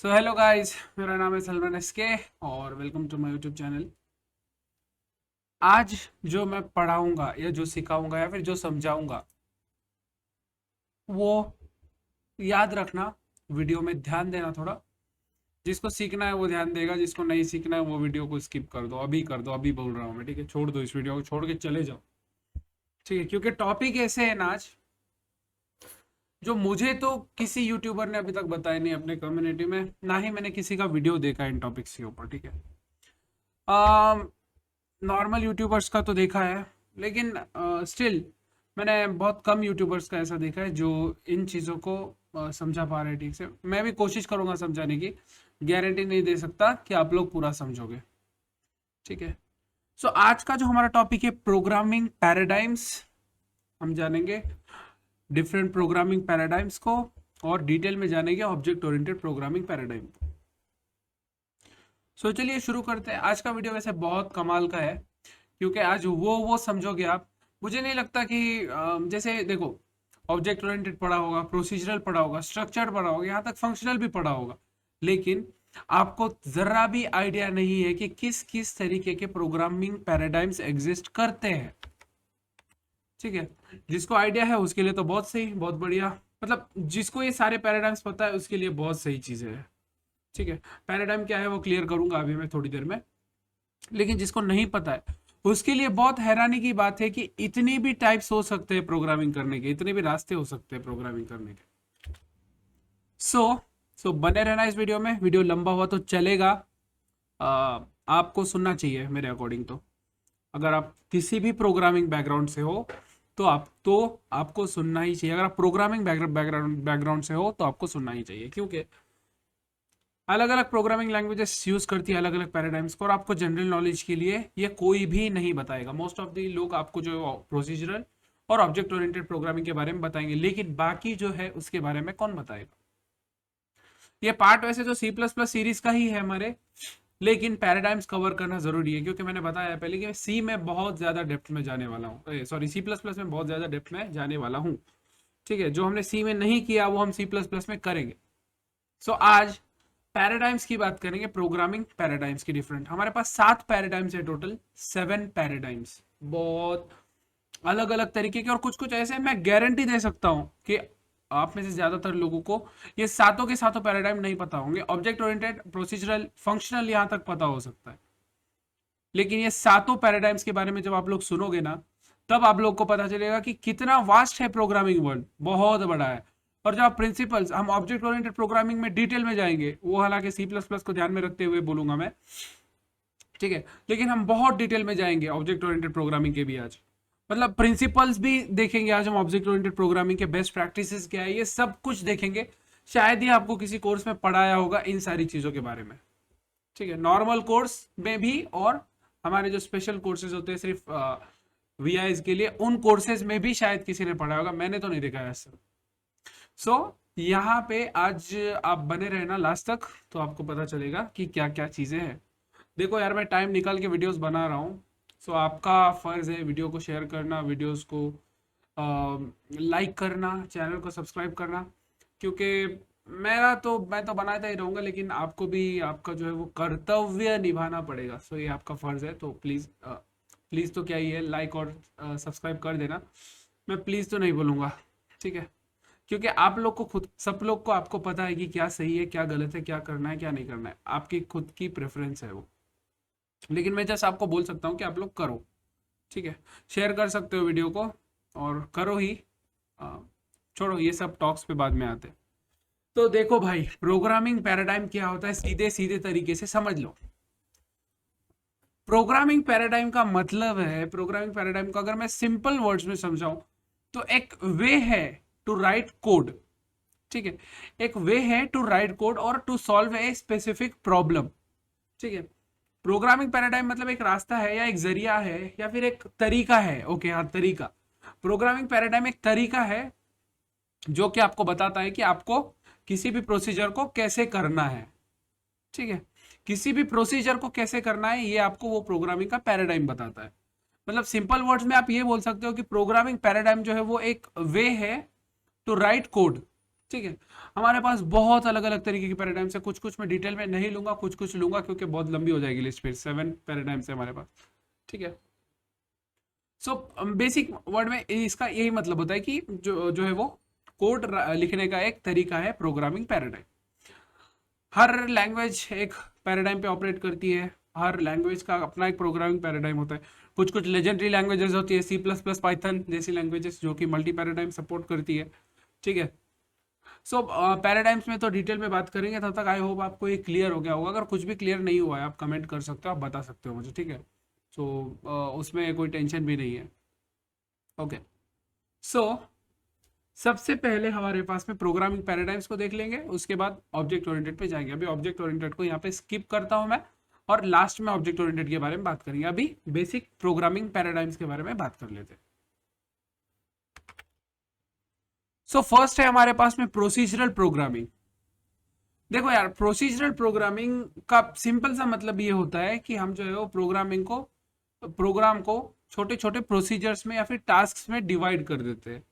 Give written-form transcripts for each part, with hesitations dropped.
So hello guys, मेरा नाम है सलमान एसके और welcome to my YouTube channel. आज जो मैं पढ़ाऊंगा या जो सिखाऊंगा या फिर जो समझाऊंगा वो याद रखना, वीडियो में ध्यान देना थोड़ा। जिसको सीखना है वो ध्यान देगा, जिसको नहीं सीखना है वो वीडियो को स्किप कर दो, अभी कर दो, अभी बोल रहा हूँ मैं, ठीक है? छोड़ दो, इस वीडियो को छोड़ के चले जाओ, ठीक है? क्योंकि टॉपिक ऐसे है ना आज, जो मुझे तो किसी यूट्यूबर ने अभी तक बताया नहीं अपने कम्युनिटी में, ना ही मैंने किसी का वीडियो देखा इन टॉपिक्स के ऊपर, ठीक है? नॉर्मल यूट्यूबर्स का तो देखा है, लेकिन स्टिल मैंने बहुत कम यूट्यूबर्स का ऐसा देखा है जो इन चीज़ों को समझा पा रहे हैं ठीक से। मैं भी कोशिश करूंगा समझाने की, गारंटी नहीं दे सकता कि आप लोग पूरा समझोगे, ठीक है? सो आज का जो हमारा टॉपिक है प्रोग्रामिंग पैराडाइम्स, हम जानेंगे डिफरेंट प्रोग्रामिंग पैराडाइम्स को और डिटेल में जानेंगे ऑब्जेक्ट ओरिएंटेड प्रोग्रामिंग पैराडाइम को। सो चलिए शुरू करते हैं। आज का वीडियो वैसे बहुत कमाल का है, क्योंकि आज वो समझोगे आप। मुझे नहीं लगता कि जैसे देखो, ऑब्जेक्ट ओरिएंटेड पढ़ा होगा, प्रोसीजरल पढ़ा होगा, स्ट्रक्चर्ड पढ़ा होगा, यहाँ तक फंक्शनल भी पढ़ा होगा, लेकिन आपको जरा भी आइडिया नहीं है कि किस किस तरीके के प्रोग्रामिंग पैराडाइम्स एग्जिस्ट करते हैं, ठीक है? जिसको आइडिया है उसके लिए तो बहुत सही, बहुत बढ़िया। मतलब जिसको ये सारे पैराडाइम्स पता है उसके लिए बहुत सही चीजें हैं, ठीक है? पैराडाइम क्या है वो क्लियर करूंगा अभी मैं थोड़ी देर में, लेकिन जिसको नहीं पता है उसके लिए बहुत हैरानी की बात है कि इतनी भी टाइप्स हो सकते हैं प्रोग्रामिंग करने के, इतने भी रास्ते हो सकते हैं प्रोग्रामिंग करने के। सो सो बने रहना इस वीडियो में। वीडियो लंबा हुआ तो चलेगा, आपको सुनना चाहिए मेरे अकॉर्डिंग तो। अगर आप किसी भी प्रोग्रामिंग बैकग्राउंड से हो तो आपको सुनना ही चाहिए। अगर आप प्रोग्रामिंग बैकग्राउंड से हो तो आपको सुनना ही चाहिए, क्योंकि अलग अलग प्रोग्रामिंग लैंग्वेजेस यूज करती है अलग अलग पैराडाइम्स को, और आपको जनरल नॉलेज के लिए ये कोई भी नहीं बताएगा। मोस्ट ऑफ दी लोग आपको जो प्रोसीजरल और ऑब्जेक्ट ओरिएंटेड प्रोग्रामिंग के बारे में बताएंगे, लेकिन बाकी जो है उसके बारे में कौन बताएगा? ये पार्ट वैसे तो सी प्लस प्लस सीरीज का ही है हमारे, लेकिन पैराडाइम्स कवर करना जरूरी है, क्योंकि मैंने बताया पहले कि सी में बहुत ज्यादा डेप्थ में जाने वाला हूँ, सॉरी सी प्लस प्लस में बहुत ज्यादा डेप्थ में जाने वाला हूँ, ठीक है? जो हमने सी में नहीं किया वो हम सी प्लस प्लस में करेंगे। सो आज पैराडाइम्स की बात करेंगे, प्रोग्रामिंग पैराडाइम्स की डिफरेंट। हमारे पास 7 पैराडाइम्स है टोटल, 7 पैराडाइम्स, बहुत अलग अलग तरीके के। और कुछ कुछ ऐसे मैं गारंटी दे सकता हूं कि आप में से ज्यादातर लोगों को ये सातों के सातों पैराडाइम नहीं पता होंगे। ऑब्जेक्ट ओरिएंटेड, प्रोसीजरल, फंक्शनल यहां तक पता हो सकता है, लेकिन ये सातों पैराडाइम्स के बारे में जब आप लोग सुनोगे ना, तब आप लोग को पता चलेगा कि कितना वास्ट है प्रोग्रामिंग वर्ल्ड, बहुत बड़ा है। और जब आप प्रिंसिपल्स, हम ऑब्जेक्ट ओरिएंटेड प्रोग्रामिंग में डिटेल में जाएंगे, वो हालांकि सी प्लस प्लस को ध्यान में रखते हुए बोलूंगा मैं, ठीक है? लेकिन हम बहुत डिटेल में जाएंगे ऑब्जेक्ट ओरिएंटेड प्रोग्रामिंग के भी आज। मतलब प्रिंसिपल्स भी देखेंगे आज हम ऑब्जेक्ट ओरिएंटेड प्रोग्रामिंग के, बेस्ट प्रैक्टिसेस क्या है, ये सब कुछ देखेंगे। शायद ही आपको किसी कोर्स में पढ़ाया होगा इन सारी चीजों के बारे में, ठीक है? नॉर्मल कोर्स में भी, और हमारे जो स्पेशल कोर्सेज होते हैं सिर्फ वीआईज के लिए, उन कोर्सेज में भी शायद किसी ने पढ़ा होगा, मैंने तो नहीं देखा है ऐसा। सो यहाँ पे आज आप बने रहना लास्ट तक, तो आपको पता चलेगा कि क्या क्या चीजें हैं। देखो यार, मैं टाइम निकाल के वीडियोस बना रहा हूँ, सो आपका फर्ज है वीडियो को शेयर करना, वीडियोस को लाइक करना, चैनल को सब्सक्राइब करना, क्योंकि मैं तो बनाता ही रहूंगा, लेकिन आपको भी आपका जो है वो कर्तव्य निभाना पड़ेगा। सो ये आपका फर्ज है, तो प्लीज प्लीज तो क्या ही है, लाइक और सब्सक्राइब कर देना। मैं प्लीज तो नहीं बोलूंगा, ठीक है? क्योंकि आप लोग को खुद, सब लोग को आपको पता है कि क्या सही है, क्या गलत है, क्या करना है, क्या नहीं करना है, आपकी खुद की प्रेफरेंस है वो। लेकिन मैं जस्ट आपको बोल सकता हूँ कि आप लोग करो, ठीक है? शेयर कर सकते हो वीडियो को, और करो ही। अ, छोड़ो ये सब टॉक्स पे बाद में आते हैं। तो देखो भाई, प्रोग्रामिंग पैराडाइम क्या होता है, सीधे सीधे तरीके से समझ लो। प्रोग्रामिंग पैराडाइम का मतलब है, प्रोग्रामिंग पैराडाइम को अगर मैं सिंपल वर्ड्स में समझाऊं तो एक वे है टू राइट कोड, ठीक है? एक वे है टू राइट कोड और to solve a specific problem, ठीक है? प्रोग्रामिंग पैराडाइम मतलब एक रास्ता है, या एक जरिया है, या फिर एक तरीका है। ओके, हाँ, तरीका। प्रोग्रामिंग पैराडाइम एक तरीका है जो कि आपको बताता है कि आपको किसी भी प्रोसीजर को कैसे करना है, ठीक है? किसी भी प्रोसीजर को कैसे करना है, ये आपको वो प्रोग्रामिंग का पैराडाइम बताता है। मतलब सिंपल वर्ड्स में आप ये बोल सकते हो कि प्रोग्रामिंग पैराडाइम जो है वो एक वे है टू राइट कोड, ठीक है। हमारे पास बहुत अलग अलग तरीके के पैराडाइम्स है, कुछ कुछ मैं डिटेल में नहीं लूंगा, कुछ कुछ लूंगा क्योंकि बहुत लंबी हो जाएगी लिस्ट, फिर 7 पैराडाइम्स है हमारे पास। ठीक है। सो बेसिक वर्ड में इसका यही मतलब होता है कि जो जो है वो कोड लिखने का एक तरीका है प्रोग्रामिंग पैराडाइम। हर लैंग्वेज एक पैराडाइम पे ऑपरेट करती है, हर लैंग्वेज का अपना एक प्रोग्रामिंग पैराडाइम होता है। कुछ कुछ लेजेंडरी लैंग्वेजेस होती है, C++, पाइथन जैसी लैंग्वेजेस जो कि मल्टी पैराडाइम सपोर्ट करती है। ठीक है। सो पैराडाइम्स में तो डिटेल में बात करेंगे, तब तक आई होप आपको ये क्लियर हो गया होगा। अगर कुछ भी क्लियर नहीं हुआ है आप कमेंट कर सकते हो, आप बता सकते हो मुझे। ठीक है। सो उसमें कोई टेंशन भी नहीं है। ओके। सो सबसे पहले हमारे पास में प्रोग्रामिंग पैराडाइम्स को देख लेंगे, उसके बाद ऑब्जेक्ट ओरिएंटेड पे जाएंगे। अभी ऑब्जेक्ट ओरिएंटेड को यहाँ पे स्किप करता हूं मैं, और लास्ट में ऑब्जेक्ट ओरिएंटेड के बारे में बात करेंगे। अभी बेसिक प्रोग्रामिंग पैराडाइम्स के बारे में बात कर लेते हैं। सो फर्स्ट है हमारे पास में प्रोसीजरल प्रोग्रामिंग। देखो यार, प्रोसीजरल प्रोग्रामिंग का सिंपल सा मतलब ये होता है कि हम जो है वो प्रोग्राम को छोटे छोटे प्रोसीजर्स में या फिर टास्क में डिवाइड कर देते हैं।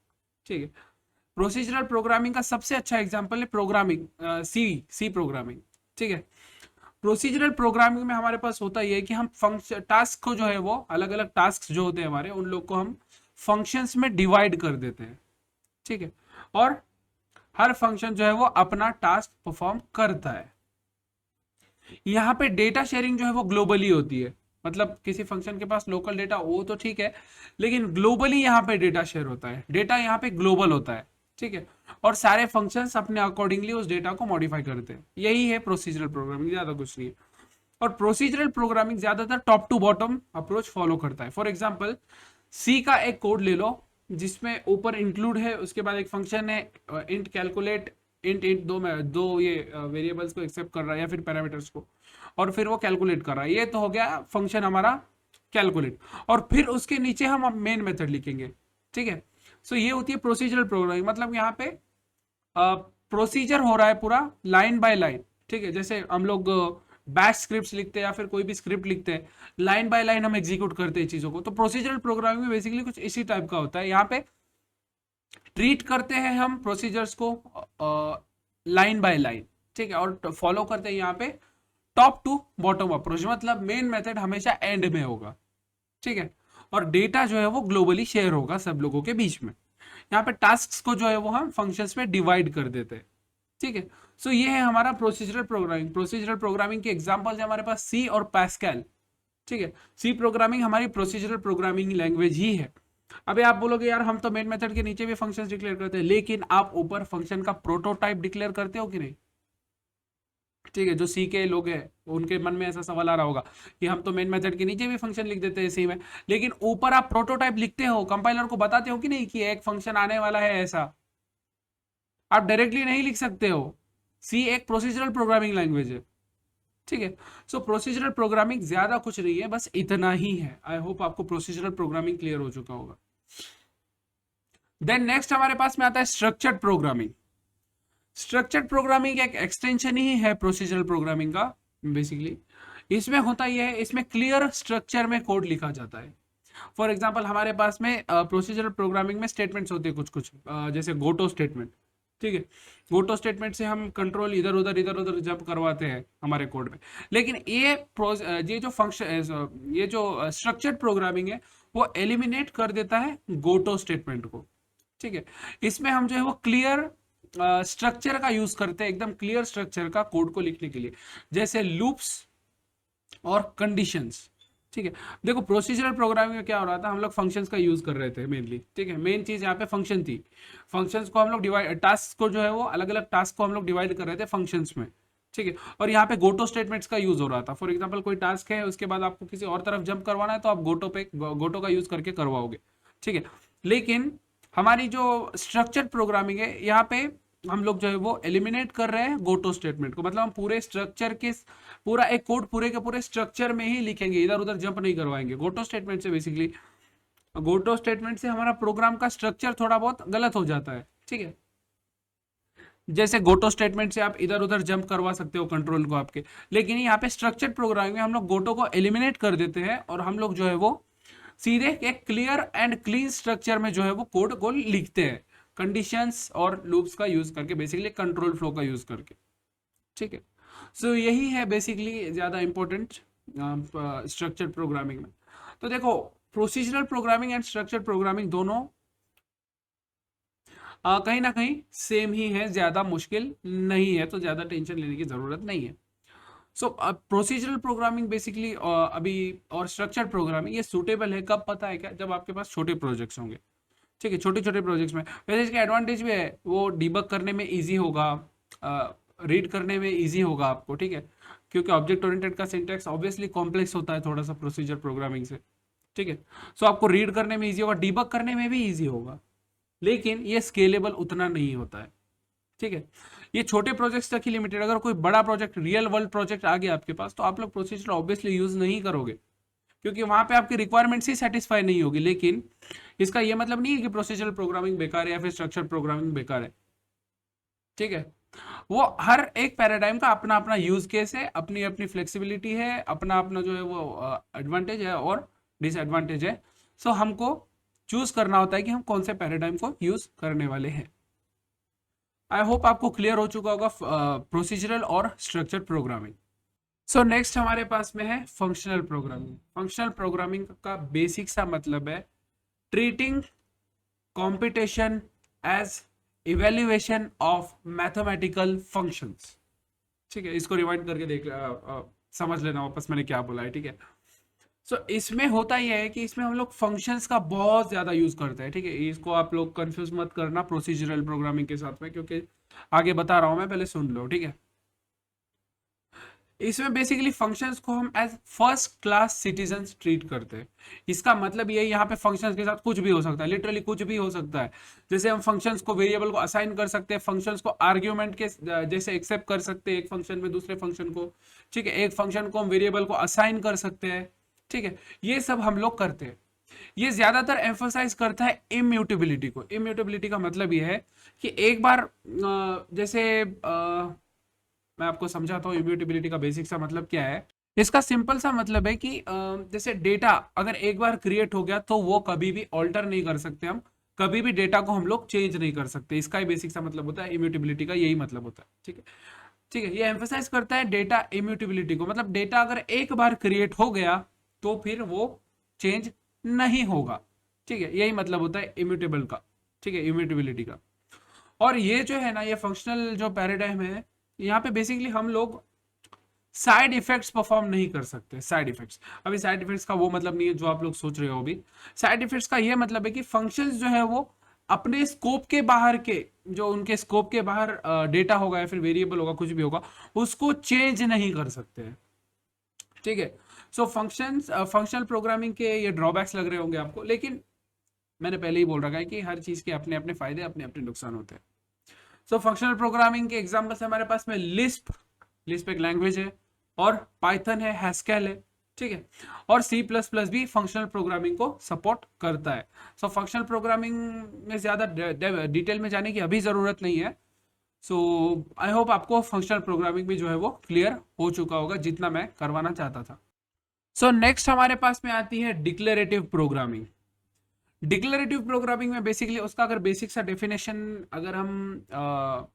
ठीक है। प्रोसीजरल प्रोग्रामिंग का सबसे अच्छा एग्जांपल है प्रोग्रामिंग, सी प्रोग्रामिंग। ठीक है। प्रोसीजरल प्रोग्रामिंग में हमारे पास होता ही है कि हम फंक्शन टास्क को जो है वो अलग अलग टास्क जो होते हैं हमारे, उन लोग को हम फंक्शंस में डिवाइड कर देते हैं। ठीक है। और हर फंक्शन जो है वो अपना टास्क परफॉर्म करता है। यहाँ पे डेटा शेयरिंग जो है वो ग्लोबली होती है, मतलब किसी फंक्शन के पास लोकल डेटा वो तो ठीक है, लेकिन ग्लोबली यहाँ पे डेटा शेयर होता है, डेटा यहाँ पे ग्लोबल होता है। ठीक है। और सारे फंक्शंस अपने अकॉर्डिंगली उस डेटा को मॉडिफाई करते हैं। यही है प्रोसीजरल प्रोग्रामिंग, ज्यादा कुछ नहीं है। और प्रोसीजरल प्रोग्रामिंग ज्यादातर top to bottom approach follow करता है। फॉर एग्जाम्पल सी का एक कोड ले लो, जिसमें ऊपर इंक्लूड है, उसके बाद एक फंक्शन है इंट कैलकुलेट, इंट दो ये वेरिएबल्स को एक्सेप्ट कर रहा है या फिर पैरामीटर्स को, और फिर वो कैलकुलेट कर रहा है। ये तो हो गया फंक्शन हमारा कैलकुलेट, और फिर उसके नीचे हम मेन मेथड लिखेंगे। ठीक है। सो ये होती है प्रोसीजरल प्रोग्रामिंग, मतलब यहाँ पे प्रोसीजर हो रहा है पूरा लाइन बाय लाइन। ठीक है। जैसे हम लोग बैश स्क्रिप्ट लिखते हैं या फिर कोई भी स्क्रिप्ट लिखते हैं, लाइन बाय लाइन हम एग्जीक्यूट करते हैं चीजों को। तो प्रोसीजरल प्रोग्रामिंग में बेसिकली कुछ इसी टाइप का होता है। यहाँ पे ट्रीट करते हैं हम प्रोसीजर्स को लाइन बाय लाइन। ठीक है। और फॉलो करते हैं यहाँ पे टॉप टू बॉटम अप्रोच, मतलब मेन मेथड हमेशा एंड में होगा। ठीक है। और डेटा जो है वो ग्लोबली शेयर होगा सब लोगों के बीच में। यहाँ पे टास्क को जो है वो हम फंक्शंस में डिवाइड कर देते हैं। ठीक है। सो ये है हमारा प्रोसीजरल प्रोग्रामिंग। प्रोसीजरल प्रोग्रामिंग के एग्जांपल्स है हमारे पास सी और पैस्कल। ठीक है। सी प्रोग्रामिंग हमारी प्रोसीजरल प्रोग्रामिंग लैंग्वेज ही है। अभी आप बोलोगे यार हम तो मेन मेथड के नीचे भी फंक्शंस डिक्लेयर करते हैं, लेकिन आप ऊपर फंक्शन का प्रोटोटाइप डिक्लेयर करते हो कि नहीं? ठीक है। जो सी के लोग हैं उनके मन में ऐसा सवाल आ रहा होगा कि हम तो मेन मेथड के नीचे भी फंक्शन लिख देते हैं सी में, लेकिन ऊपर आप प्रोटोटाइप लिखते हो, कंपाइलर को बताते हो कि नहीं कि एक फंक्शन आने वाला है ऐसा? आप डायरेक्टली नहीं लिख सकते हो। सी एक प्रोसीजरल प्रोग्रामिंग लैंग्वेज है। ठीक है। सो प्रोसीजरल प्रोग्रामिंग ज्यादा कुछ नहीं है, बस इतना ही है। आई होप आपको प्रोसीजरल प्रोग्रामिंग क्लियर हो चुका होगा। देन नेक्स्ट हमारे पास में आता है स्ट्रक्चर्ड प्रोग्रामिंग। स्ट्रक्चर्ड प्रोग्रामिंग एक एक्सटेंशन ही है प्रोसीजरल प्रोग्रामिंग का बेसिकली। इसमें होता यह है, इसमें क्लियर स्ट्रक्चर में कोड लिखा जाता है। फॉर एग्जांपल हमारे पास में प्रोसीजरल प्रोग्रामिंग में स्टेटमेंट्स होते हैं कुछ कुछ, जैसे गोटो स्टेटमेंट। ठीक है। गोटो स्टेटमेंट से हम कंट्रोल इधर उधर जंप करवाते हैं हमारे कोड में। लेकिन ये जो फंक्शन, ये जो स्ट्रक्चर्ड प्रोग्रामिंग है वो एलिमिनेट कर देता है गोटो स्टेटमेंट को। ठीक है। इसमें हम जो है वो क्लियर स्ट्रक्चर का यूज करते हैं, एकदम क्लियर स्ट्रक्चर का कोड को लिखने के लिए, जैसे लूप्स और कंडीशंस। ठीक है। देखो प्रोसीजरल प्रोग्रामिंग में क्या हो रहा था, हम लोग फंक्शंस का यूज कर रहे थे मेनली। ठीक है। मेन चीज यहाँ पे फंक्शन थी। फंक्शंस को हम लोग डिवाइड, टास्क को जो है वो अलग अलग टास्क को हम लोग डिवाइड कर रहे थे फंक्शंस में। ठीक है। और यहाँ पे गोटो स्टेटमेंट्स का यूज हो रहा था। फॉर एग्जाम्पल कोई टास्क है, उसके बाद आपको किसी और तरफ जंप करवाना है, तो आप गोटो का यूज करके करवाओगे। ठीक है। लेकिन हमारी जो स्ट्रक्चर प्रोग्रामिंग है, यहाँ पे हम लोग जो है वो एलिमिनेट कर रहे हैं गोटो स्टेटमेंट को। मतलब हम पूरे स्ट्रक्चर के पूरा एक कोड पूरे के पूरे स्ट्रक्चर में ही लिखेंगे, इधर उधर जंप नहीं करवाएंगे गोटो स्टेटमेंट से। बेसिकली गोटो स्टेटमेंट से हमारा प्रोग्राम का स्ट्रक्चर थोड़ा बहुत गलत हो जाता है। ठीक है। जैसे गोटो स्टेटमेंट से आप इधर उधर जंप करवा सकते हो कंट्रोल को आपके, लेकिन यहाँ पे स्ट्रक्चर प्रोग्रामिंग में हम लोग गोटो को एलिमिनेट कर देते हैं, और हम लोग जो है वो सीधे एक क्लियर एंड क्लीन स्ट्रक्चर में जो है वो कोड को लिखते हैं। कंडीशंस और लूप्स का यूज करके, बेसिकली कंट्रोल फ्लो का यूज करके, ठीक है। सो यही है बेसिकली ज़्यादा इंपॉर्टेंट स्ट्रक्चर्ड प्रोग्रामिंग में। तो देखो, procedural programming and structured programming दोनों कहीं ना कहीं सेम ही है, ज़्यादा मुश्किल नहीं है, तो ज़्यादा टेंशन लेने की ज़रूरत नहीं है। सो प्रोसीजरल प्रोग्रामिंग बेसिकली अभी और स्ट्रक्चर्ड प्रोग्रामिंग ये सूटेबल है कब, पता है क्या? जब आपके पास छोटे प्रोजेक्ट्स होंगे, ठीक है, छोटे छोटे प्रोजेक्ट्स में। वैसे इसका एडवांटेज भी है, वो डिबग करने में इजी होगा, रीड करने में इजी होगा आपको, ठीक है, क्योंकि ऑब्जेक्ट ओरिएंटेड का सिंटैक्स ऑब्वियसली कॉम्प्लेक्स होता है थोड़ा सा प्रोसीजर प्रोग्रामिंग से, ठीक है। सो आपको रीड करने में इजी होगा, डिबग करने में भी इजी होगा, लेकिन ये स्केलेबल उतना नहीं होता है, ठीक है। ये छोटे प्रोजेक्ट्स तक ही लिमिटेड। अगर कोई बड़ा प्रोजेक्ट, रियल वर्ल्ड प्रोजेक्ट आ गया आपके पास, तो आप लोग प्रोसीजर ऑब्वियसली यूज नहीं करोगे, क्योंकि वहां पे आपकी रिक्वायरमेंट्स ही सेटिस्फाई नहीं होगी। लेकिन इसका ये मतलब नहीं है कि प्रोसीजरल प्रोग्रामिंग बेकार है या फिर स्ट्रक्चर प्रोग्रामिंग बेकार है, ठीक है। वो हर एक पैराडाइम का अपना अपना यूज केस है, अपनी अपनी फ्लेक्सिबिलिटी है, अपना अपना जो है वो एडवांटेज है और डिसएडवांटेज है। सो हमको चूज करना होता है कि हम कौन से पैराडाइम को यूज करने वाले हैं। आई होप आपको क्लियर हो चुका होगा प्रोसीजरल और स्ट्रक्चर्ड प्रोग्रामिंग। सो नेक्स्ट हमारे पास में है फंक्शनल प्रोग्रामिंग। फंक्शनल प्रोग्रामिंग का बेसिक सा मतलब है treating computation as evaluation of mathematical functions, ठीक है। इसको रिवाइंड करके समझ लेना वापस मैंने क्या बोला है, ठीक है। सो इसमें होता यह है कि इसमें हम लोग फंक्शंस का बहुत ज़्यादा यूज़ करते हैं, ठीक है। इसको आप लोग कंफ्यूज मत करना प्रोसीजरल प्रोग्रामिंग के साथ में, क्योंकि आगे बता रहा हूँ मैं, पहले सुन लो, ठीक है। इसमें बेसिकली फंक्शंस को हम as first class citizens treat करते हैं। इसका मतलब ये, यहाँ पे फंक्शंस के साथ कुछ भी हो सकता है, लिटरली कुछ भी हो सकता है। जैसे हम फंक्शंस को, वेरिएबल को असाइन कर सकते हैं, फंक्शंस को आर्ग्यूमेंट के जैसे एक्सेप्ट कर सकते हैं एक फंक्शन में दूसरे फंक्शन को, ठीक है। एक फंक्शन को हम वेरिएबल को असाइन कर सकते हैं, ठीक है। ये सब हम लोग करते हैं। ये ज्यादातर एम्फोसाइज करता है इम्यूटेबिलिटी को। इम्यूटेबिलिटी का मतलब ये है कि एक बार जैसे मैं आपको समझाता हूँ इम्यूटेबिलिटी का बेसिक सा मतलब क्या है। इसका सिंपल सा मतलब है कि जैसे डेटा अगर एक बार क्रिएट हो गया तो वो कभी भी ऑल्टर नहीं कर सकते हम, कभी भी डेटा को हम लोग चेंज नहीं कर सकते। इसका ही बेसिक सा मतलब होता है इम्यूटेबिलिटी का, यही मतलब होता है, ठीक है, ठीक है। ये एम्फोसाइज करता है डेटा इम्यूटेबिलिटी को, मतलब डेटा अगर एक बार क्रिएट हो गया तो फिर वो चेंज नहीं होगा, ठीक है। यही मतलब होता है इम्यूटेबल का, ठीक है, इम्यूटेबिलिटी का। और ये जो है ना, ये फंक्शनल जो पैराडाइम है, यहाँ पे बेसिकली हम लोग साइड इफेक्ट्स परफॉर्म नहीं कर सकते। साइड इफेक्ट्स, अभी साइड इफेक्ट्स का वो मतलब नहीं है जो आप लोग सोच रहे हो अभी। साइड इफेक्ट्स का ये मतलब है कि फंक्शंस जो है वो अपने स्कोप के बाहर के, जो उनके स्कोप के बाहर डेटा होगा या फिर वेरिएबल होगा, कुछ भी होगा, उसको चेंज नहीं कर सकते हैं, ठीक है। सो फंक्शनल प्रोग्रामिंग के ये ड्रॉबैक्स लग रहे होंगे आपको, लेकिन मैंने पहले ही बोल रखा है कि हर चीज के अपने अपने फायदे, अपने अपने नुकसान होते हैं। सो फंक्शनल प्रोग्रामिंग के एग्जांपल्स हमारे पास में लिस्प, लिस्प एक लैंग्वेज है, और पाइथन है, हैस्केल है, ठीक है। और सी प्लस प्लस भी फंक्शनल प्रोग्रामिंग को सपोर्ट करता है। सो फंक्शनल प्रोग्रामिंग में ज़्यादा डिटेल में जाने की अभी ज़रूरत नहीं है। सो आई होप आपको फंक्शनल प्रोग्रामिंग भी जो है वो क्लियर हो चुका होगा, जितना मैं करवाना चाहता था। सो नेक्स्ट हमारे पास में आती है डिक्लेरेटिव प्रोग्रामिंग। डिक्लेरेटिव प्रोग्रामिंग में बेसिकली उसका अगर बेसिक सा डेफिनेशन अगर हम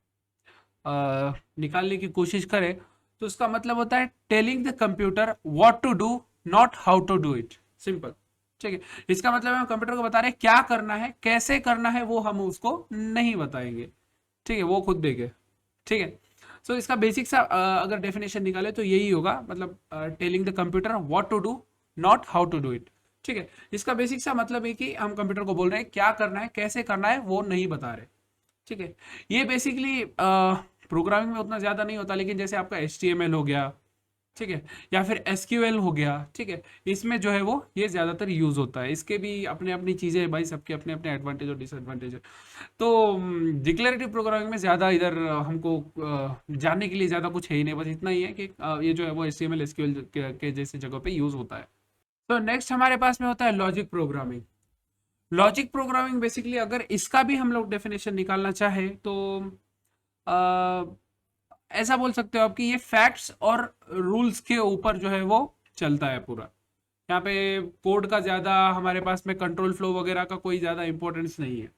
निकालने की कोशिश करें, तो उसका मतलब होता है telling the computer what to do, not how to do it. Simple, ठीक है। इसका मतलब हम कंप्यूटर को बता रहे हैं क्या करना है, कैसे करना है, वो हम उसको नहीं बताएंगे, ठीक है, वो खुद देखे, ठीक है। सो इसका बेसिक सा अगर डेफिनेशन निकाले तो यही होगा, मतलब telling the computer what to do, not how to do it, ठीक है। इसका बेसिक सा मतलब है कि हम कंप्यूटर को बोल रहे हैं क्या करना है, कैसे करना है, वो नहीं बता रहे, ठीक है। ये बेसिकली प्रोग्रामिंग में उतना ज़्यादा नहीं होता, लेकिन जैसे आपका HTML हो गया, ठीक है, या फिर SQL हो गया, ठीक है, इसमें जो है वो ये ज़्यादातर यूज़ होता है। इसके भी अपने अपनी चीज़ें हैं भाई, सबके अपने अपने एडवांटेज और डिसएडवांटेज है। तो डिक्लेरेटिव प्रोग्रामिंग में ज़्यादा इधर हमको जानने के लिए ज़्यादा कुछ है ही नहीं, बस इतना ही है कि ये जो है वो HTML SQL के जैसी जगह पे यूज़ होता है। तो नेक्स्ट हमारे पास में होता है logic programming. Logic programming basically अगर इसका भी हम लोग डेफिनेशन निकालना चाहे तो ऐसा बोल सकते हो आप कि ये फैक्ट्स और रूल्स के ऊपर जो है वो चलता है पूरा। यहाँ पे कोड का ज़्यादा हमारे पास में कंट्रोल फ्लो वगैरह का कोई ज़्यादा इंपॉर्टेंस नहीं है।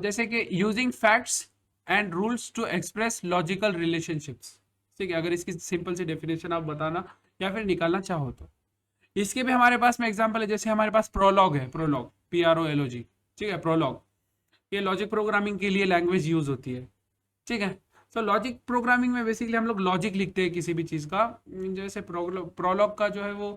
जैसे कि using facts and rules to express logical relationships. ठीक है, अगर इसकी सिंपल सी डेफिनेशन आप बताना या फिर निकालना चाहो तो। इसके भी हमारे पास में एग्जांपल है, जैसे हमारे पास प्रोलॉग है, प्रोलॉग PROLOG। ठीक है, प्रोलॉग ये लॉजिक प्रोग्रामिंग के लिए लैंग्वेज यूज होती है। ठीक है, तो लॉजिक प्रोग्रामिंग में बेसिकली हम लोग लॉजिक लिखते हैं किसी भी चीज़ का। जैसे प्रोलॉग का जो है वो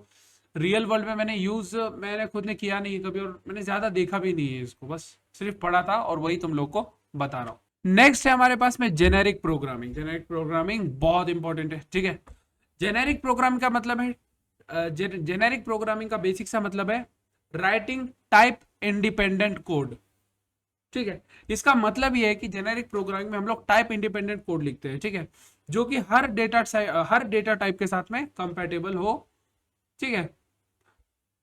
रियल वर्ल्ड में मैंने खुद ने किया नहीं है कभी, और मैंने ज़्यादा देखा भी नहीं है इसको, बस सिर्फ पढ़ा था और वही तुम लोग को बता रहा हूँ। नेक्स्ट है हमारे पास में जेनेरिक प्रोग्रामिंग। जेनेरिक प्रोग्रामिंग बहुत इंपॉर्टेंट है। ठीक है, जेनेरिक प्रोग्राम का मतलब है, जेनेरिक प्रोग्रामिंग का बेसिक सा मतलब है राइटिंग टाइप इंडिपेंडेंट कोड। ठीक है, इसका मतलब ये है कि जेनेरिक प्रोग्रामिंग में हम लोग टाइप इंडिपेंडेंट कोड लिखते हैं। ठीक है, जो कि हर डेटा टाइप के साथ में कंपैटिबल हो। ठीक है,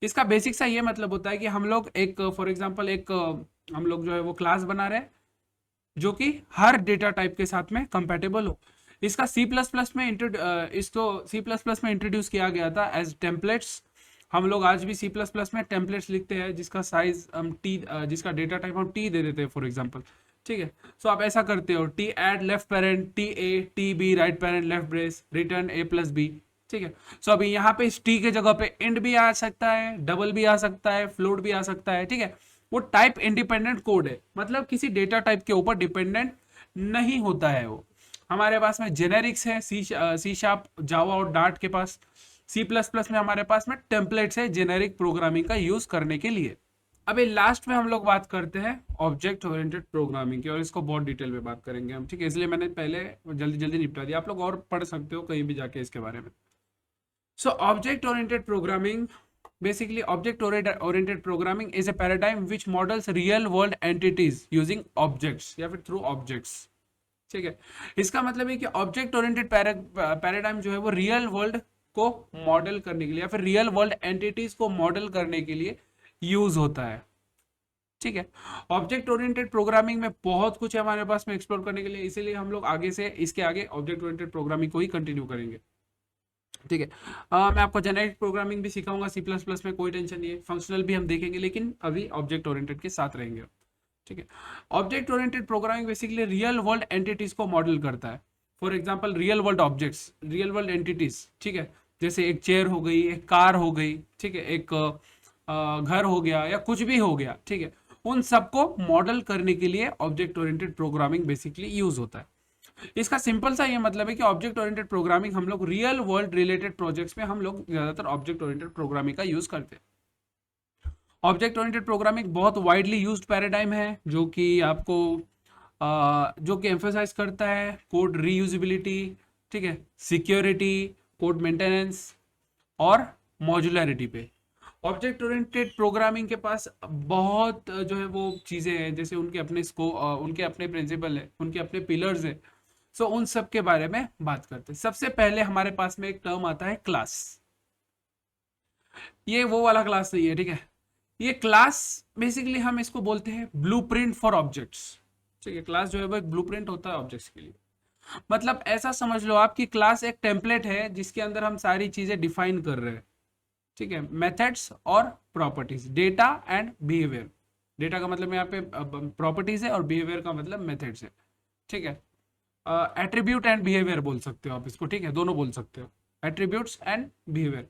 इसका बेसिक सा ये मतलब होता है कि हम लोग एक फॉर एग्जांपल एक हम लोग जो है वो क्लास बना रहे हैं जो कि हर डेटा टाइप के साथ में कंपैटिबल हो। इसका इसको C++ में इंट्रोड्यूस किया गया था एज टेम्पलेट्स। हम लोग आज भी C++ में टेम्पलेट्स लिखते हैं जिसका साइज हम जिसका डेटा टाइप हम T दे देते हैं फॉर एग्जांपल। ठीक है, सो आप ऐसा करते हो T add left parent TA TB right parent left brace return A+B। ठीक है, सो अभी यहाँ पे इस T के जगह पे इंड भी आ सकता है, डबल भी आ सकता है, फ्लोट भी आ सकता है। ठीक है, वो टाइप इंडिपेंडेंट कोड है, मतलब किसी डेटा टाइप के ऊपर डिपेंडेंट नहीं होता है वो। हमारे पास में जेनेरिक्स है C#, जावा और डार्ट के पास। C++ में हमारे पास में टेम्पलेट्स है जेनेरिक प्रोग्रामिंग का यूज करने के लिए। अभी लास्ट में हम लोग बात करते हैं ऑब्जेक्ट ओरिएंटेड प्रोग्रामिंग की, और इसको बहुत डिटेल में बात करेंगे हम। ठीक है, इसलिए मैंने पहले जल्दी जल्दी निपटा दिया, आप लोग और पढ़ सकते हो कहीं भी जाके इसके बारे में। So object oriented programming, basically object oriented programming is a paradigm which models real world entities using objects या फिर through objects। ठीक है, इसका मतलब है कि ऑब्जेक्ट ओरिएंटेड पैराडाइम जो है वो रियल वर्ल्ड को मॉडल करने के लिए या फिर रियल वर्ल्ड एंटिटीज को मॉडल करने के लिए यूज होता है। ठीक है, ऑब्जेक्ट ओरिएंटेड प्रोग्रामिंग में बहुत कुछ है हमारे पास में एक्सप्लोर करने के लिए, इसीलिए हम लोग आगे से इसके आगे ऑब्जेक्ट ओरिएंटेड प्रोग्रामिंग को ही कंटिन्यू करेंगे। ठीक है, मैं आपको जेनेरिक प्रोग्रामिंग भी सिखाऊंगा C++ में, कोई टेंशन नहीं है। फंक्शनल भी हम देखेंगे, लेकिन अभी ऑब्जेक्ट ओरिएंटेड के साथ रहेंगे। ठीक है, object oriented programming basically real world entities को मॉडल करता है। For example real world objects, real world entities. ठीक है, जैसे एक चेयर हो गई, एक कार हो गई। ठीक है, एक घर हो गया या कुछ भी हो गया। ठीक है, उन सबको मॉडल करने के लिए object oriented programming basically use होता है। इसका सिंपल सा ये मतलब है कि ऑब्जेक्ट ओरिएंटेड प्रोग्रामिंग हम लोग रियल वर्ल्ड रिलेटेड प्रोजेक्ट्स में हम लोग ज्यादातर ऑब्जेक्ट ओरिएंटेड प्रोग्रामिंग का यूज करते हैं। ऑब्जेक्ट ओरिएंटेड प्रोग्रामिंग बहुत वाइडली यूज्ड पैराडाइम है जो कि आपको जो कि एम्फेसाइज करता है कोड रीयूजेबिलिटी। ठीक है, सिक्योरिटी, कोड मेंटेनेंस और मॉड्यूलरिटी पे। ऑब्जेक्ट ओरिएंटेड प्रोग्रामिंग के पास बहुत जो है वो चीज़ें हैं, जैसे उनके अपने प्रिंसिपल है, उनके अपने पिलर्स है। सो उन सब के बारे में बात करते हैं। सबसे पहले हमारे पास में एक टर्म आता है क्लास। ये वो वाला क्लास नहीं है। ठीक है, ये क्लास बेसिकली हम इसको बोलते हैं ब्लूप्रिंट फॉर ऑब्जेक्ट्स। ठीक है, क्लास जो है वो एक ब्लूप्रिंट होता है ऑब्जेक्ट्स के लिए। मतलब ऐसा समझ लो आप कि क्लास एक टेम्पलेट है जिसके अंदर हम सारी चीजें डिफाइन कर रहे हैं। ठीक है, मेथड्स और properties, data and behaviour. Data का मतलब यहाँ पे प्रॉपर्टीज है और बिहेवियर का मतलब मेथड्स है। ठीक है, एट्रीब्यूट एंड बिहेवियर बोल सकते हो आप इसको। ठीक है, दोनों बोल सकते हो, एट्रीब्यूट्स एंड बिहेवियर।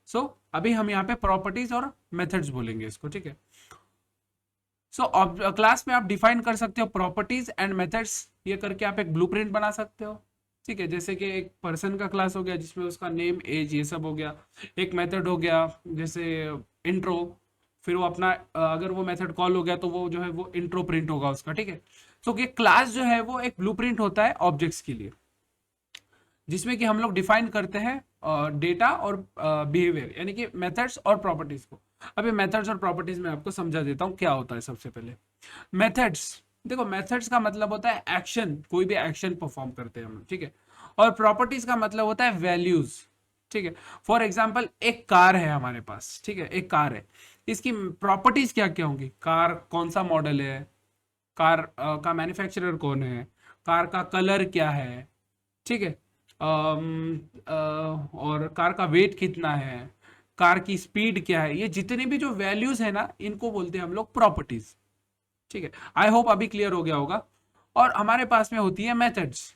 सो अभी हम यहाँ पे प्रॉपर्टीज और मेथड्स बोलेंगे इसको। ठीक है, सो क्लास में आप डिफाइन कर सकते हो प्रॉपर्टीज एंड मेथड्स, ये करके आप एक ब्लूप्रिंट बना सकते हो। ठीक है, जैसे कि एक पर्सन का क्लास हो गया जिसमें उसका नेम एज ये सब हो गया। एक मेथड हो गया जैसे इंट्रो, फिर वो अपना अगर वो मेथड कॉल हो गया तो वो जो है वो इंट्रो प्रिंट होगा उसका। ठीक है, सो ये क्लास जो है वो एक ब्लूप्रिंट होता है ऑब्जेक्ट्स के लिए, जिसमें कि हम लोग डिफाइन करते हैं डेटा और बिहेवियर, यानी कि मेथड्स और प्रॉपर्टीज को। अभी मेथड्स और प्रॉपर्टीज में आपको समझा देता हूँ क्या होता है। सबसे पहले मेथड्स, देखो मेथड्स का मतलब होता है एक्शन, कोई भी एक्शन परफॉर्म करते हैं हम। ठीक है, और प्रॉपर्टीज का मतलब होता है वैल्यूज। ठीक है, फॉर एग्जाम्पल एक कार है हमारे पास। ठीक है, एक कार है, इसकी प्रॉपर्टीज क्या क्या होंगी? कार कौन सा मॉडल है, कार का मैन्युफैक्चरर कौन है, कार का कलर क्या है। ठीक है, और कार का वेट कितना है, कार की स्पीड क्या है। ये जितने भी जो वैल्यूज है ना, इनको बोलते हैं हम लोग प्रॉपर्टीज। ठीक है, आई होप अभी क्लियर हो गया होगा। और हमारे पास में होती है मेथड्स।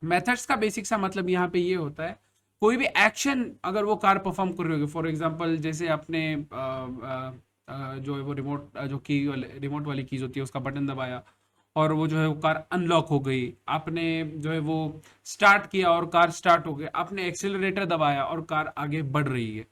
मेथड्स का बेसिक सा मतलब यहाँ पे ये होता है, कोई भी एक्शन अगर वो कार परफॉर्म कर रही होगी, फॉर एग्जांपल जैसे आपने जो है वो रिमोट वाली कीज होती है उसका बटन दबाया और वो जो है वो कार अनलॉक हो गई, आपने जो है वो स्टार्ट किया और कार स्टार्ट हो गई, आपने एक्सेलरेटर दबाया और कार आगे बढ़ रही है।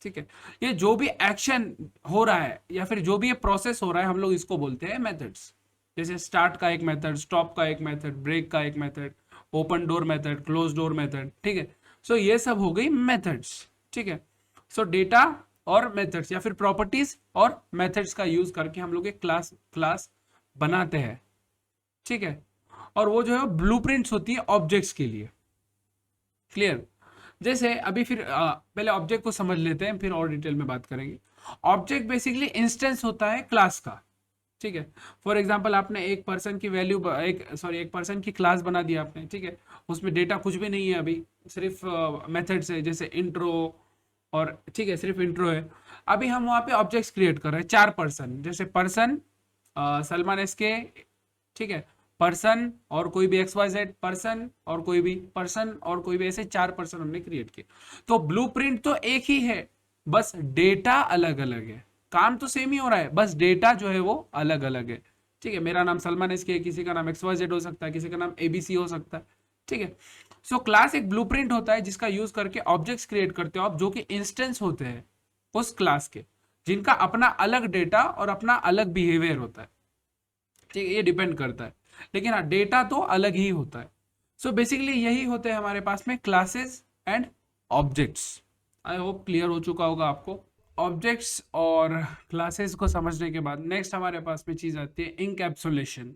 ठीक है, ये जो भी एक्शन हो रहा है या फिर जो भी ये प्रोसेस हो रहा है हम लोग इसको बोलते हैं मेथड्स। जैसे स्टार्ट का एक मेथड, स्टॉप का एक मेथड, ब्रेक का एक method, open door method, close door method. ठीक है, सो ये सब हो गई मेथड्स। ठीक है, सो डेटा और मेथड्स या फिर प्रॉपर्टीज और मेथड्स का यूज करके हम लोग एक क्लास बनाते हैं। ठीक है, और वो जो है ब्लूप्रिंट्स होती है ऑब्जेक्ट्स के लिए। क्लियर? जैसे अभी फिर पहले ऑब्जेक्ट को समझ लेते हैं फिर और डिटेल में बात करेंगे। ऑब्जेक्ट बेसिकली इंस्टेंस होता है क्लास का। ठीक है, फॉर एग्जांपल आपने एक पर्सन की वैल्यू एक पर्सन की क्लास बना दिया आपने। ठीक है, उसमें डेटा कुछ भी नहीं है अभी, सिर्फ मेथड से, जैसे इंट्रो और ठीक है सिर्फ इंट्रो है। अभी हम वहाँ पे ऑब्जेक्ट्स क्रिएट कर रहे हैं, 4 पर्सन, जैसे पर्सन सलमान एस के, ठीक है, पर्सन और कोई भी एक्स वाई जेड, पर्सन और कोई भी पर्सन और कोई भी, ऐसे 4 पर्सन हमने क्रिएट किए। तो ब्लूप्रिंट तो एक ही है, बस डेटा अलग अलग है। काम तो सेम ही हो रहा है, बस डेटा जो है वो अलग अलग है। ठीक है, मेरा नाम सलमान एस के, किसी का नाम एक्स वाई जेड हो सकता है, किसी का नाम एबीसी हो सकता है। ठीक है, सो क्लास एक ब्लूप्रिंट होता है जिसका यूज करके ऑब्जेक्ट्स क्रिएट करते हो आप, जो कि इंस्टेंस होते हैं उस क्लास के, जिनका अपना अलग डेटा और अपना अलग बिहेवियर होता है। ठीक है, ये डिपेंड करता है, लेकिन हाँ डेटा तो अलग ही होता है। सो बेसिकली यही होते हैं हमारे पास में classes and objects. I hope clear हो चुका होगा आपको। ऑब्जेक्ट्स और क्लासेस को समझने के बाद नेक्स्ट हमारे पास में चीज़ आती है इनकैप्सुलेशन।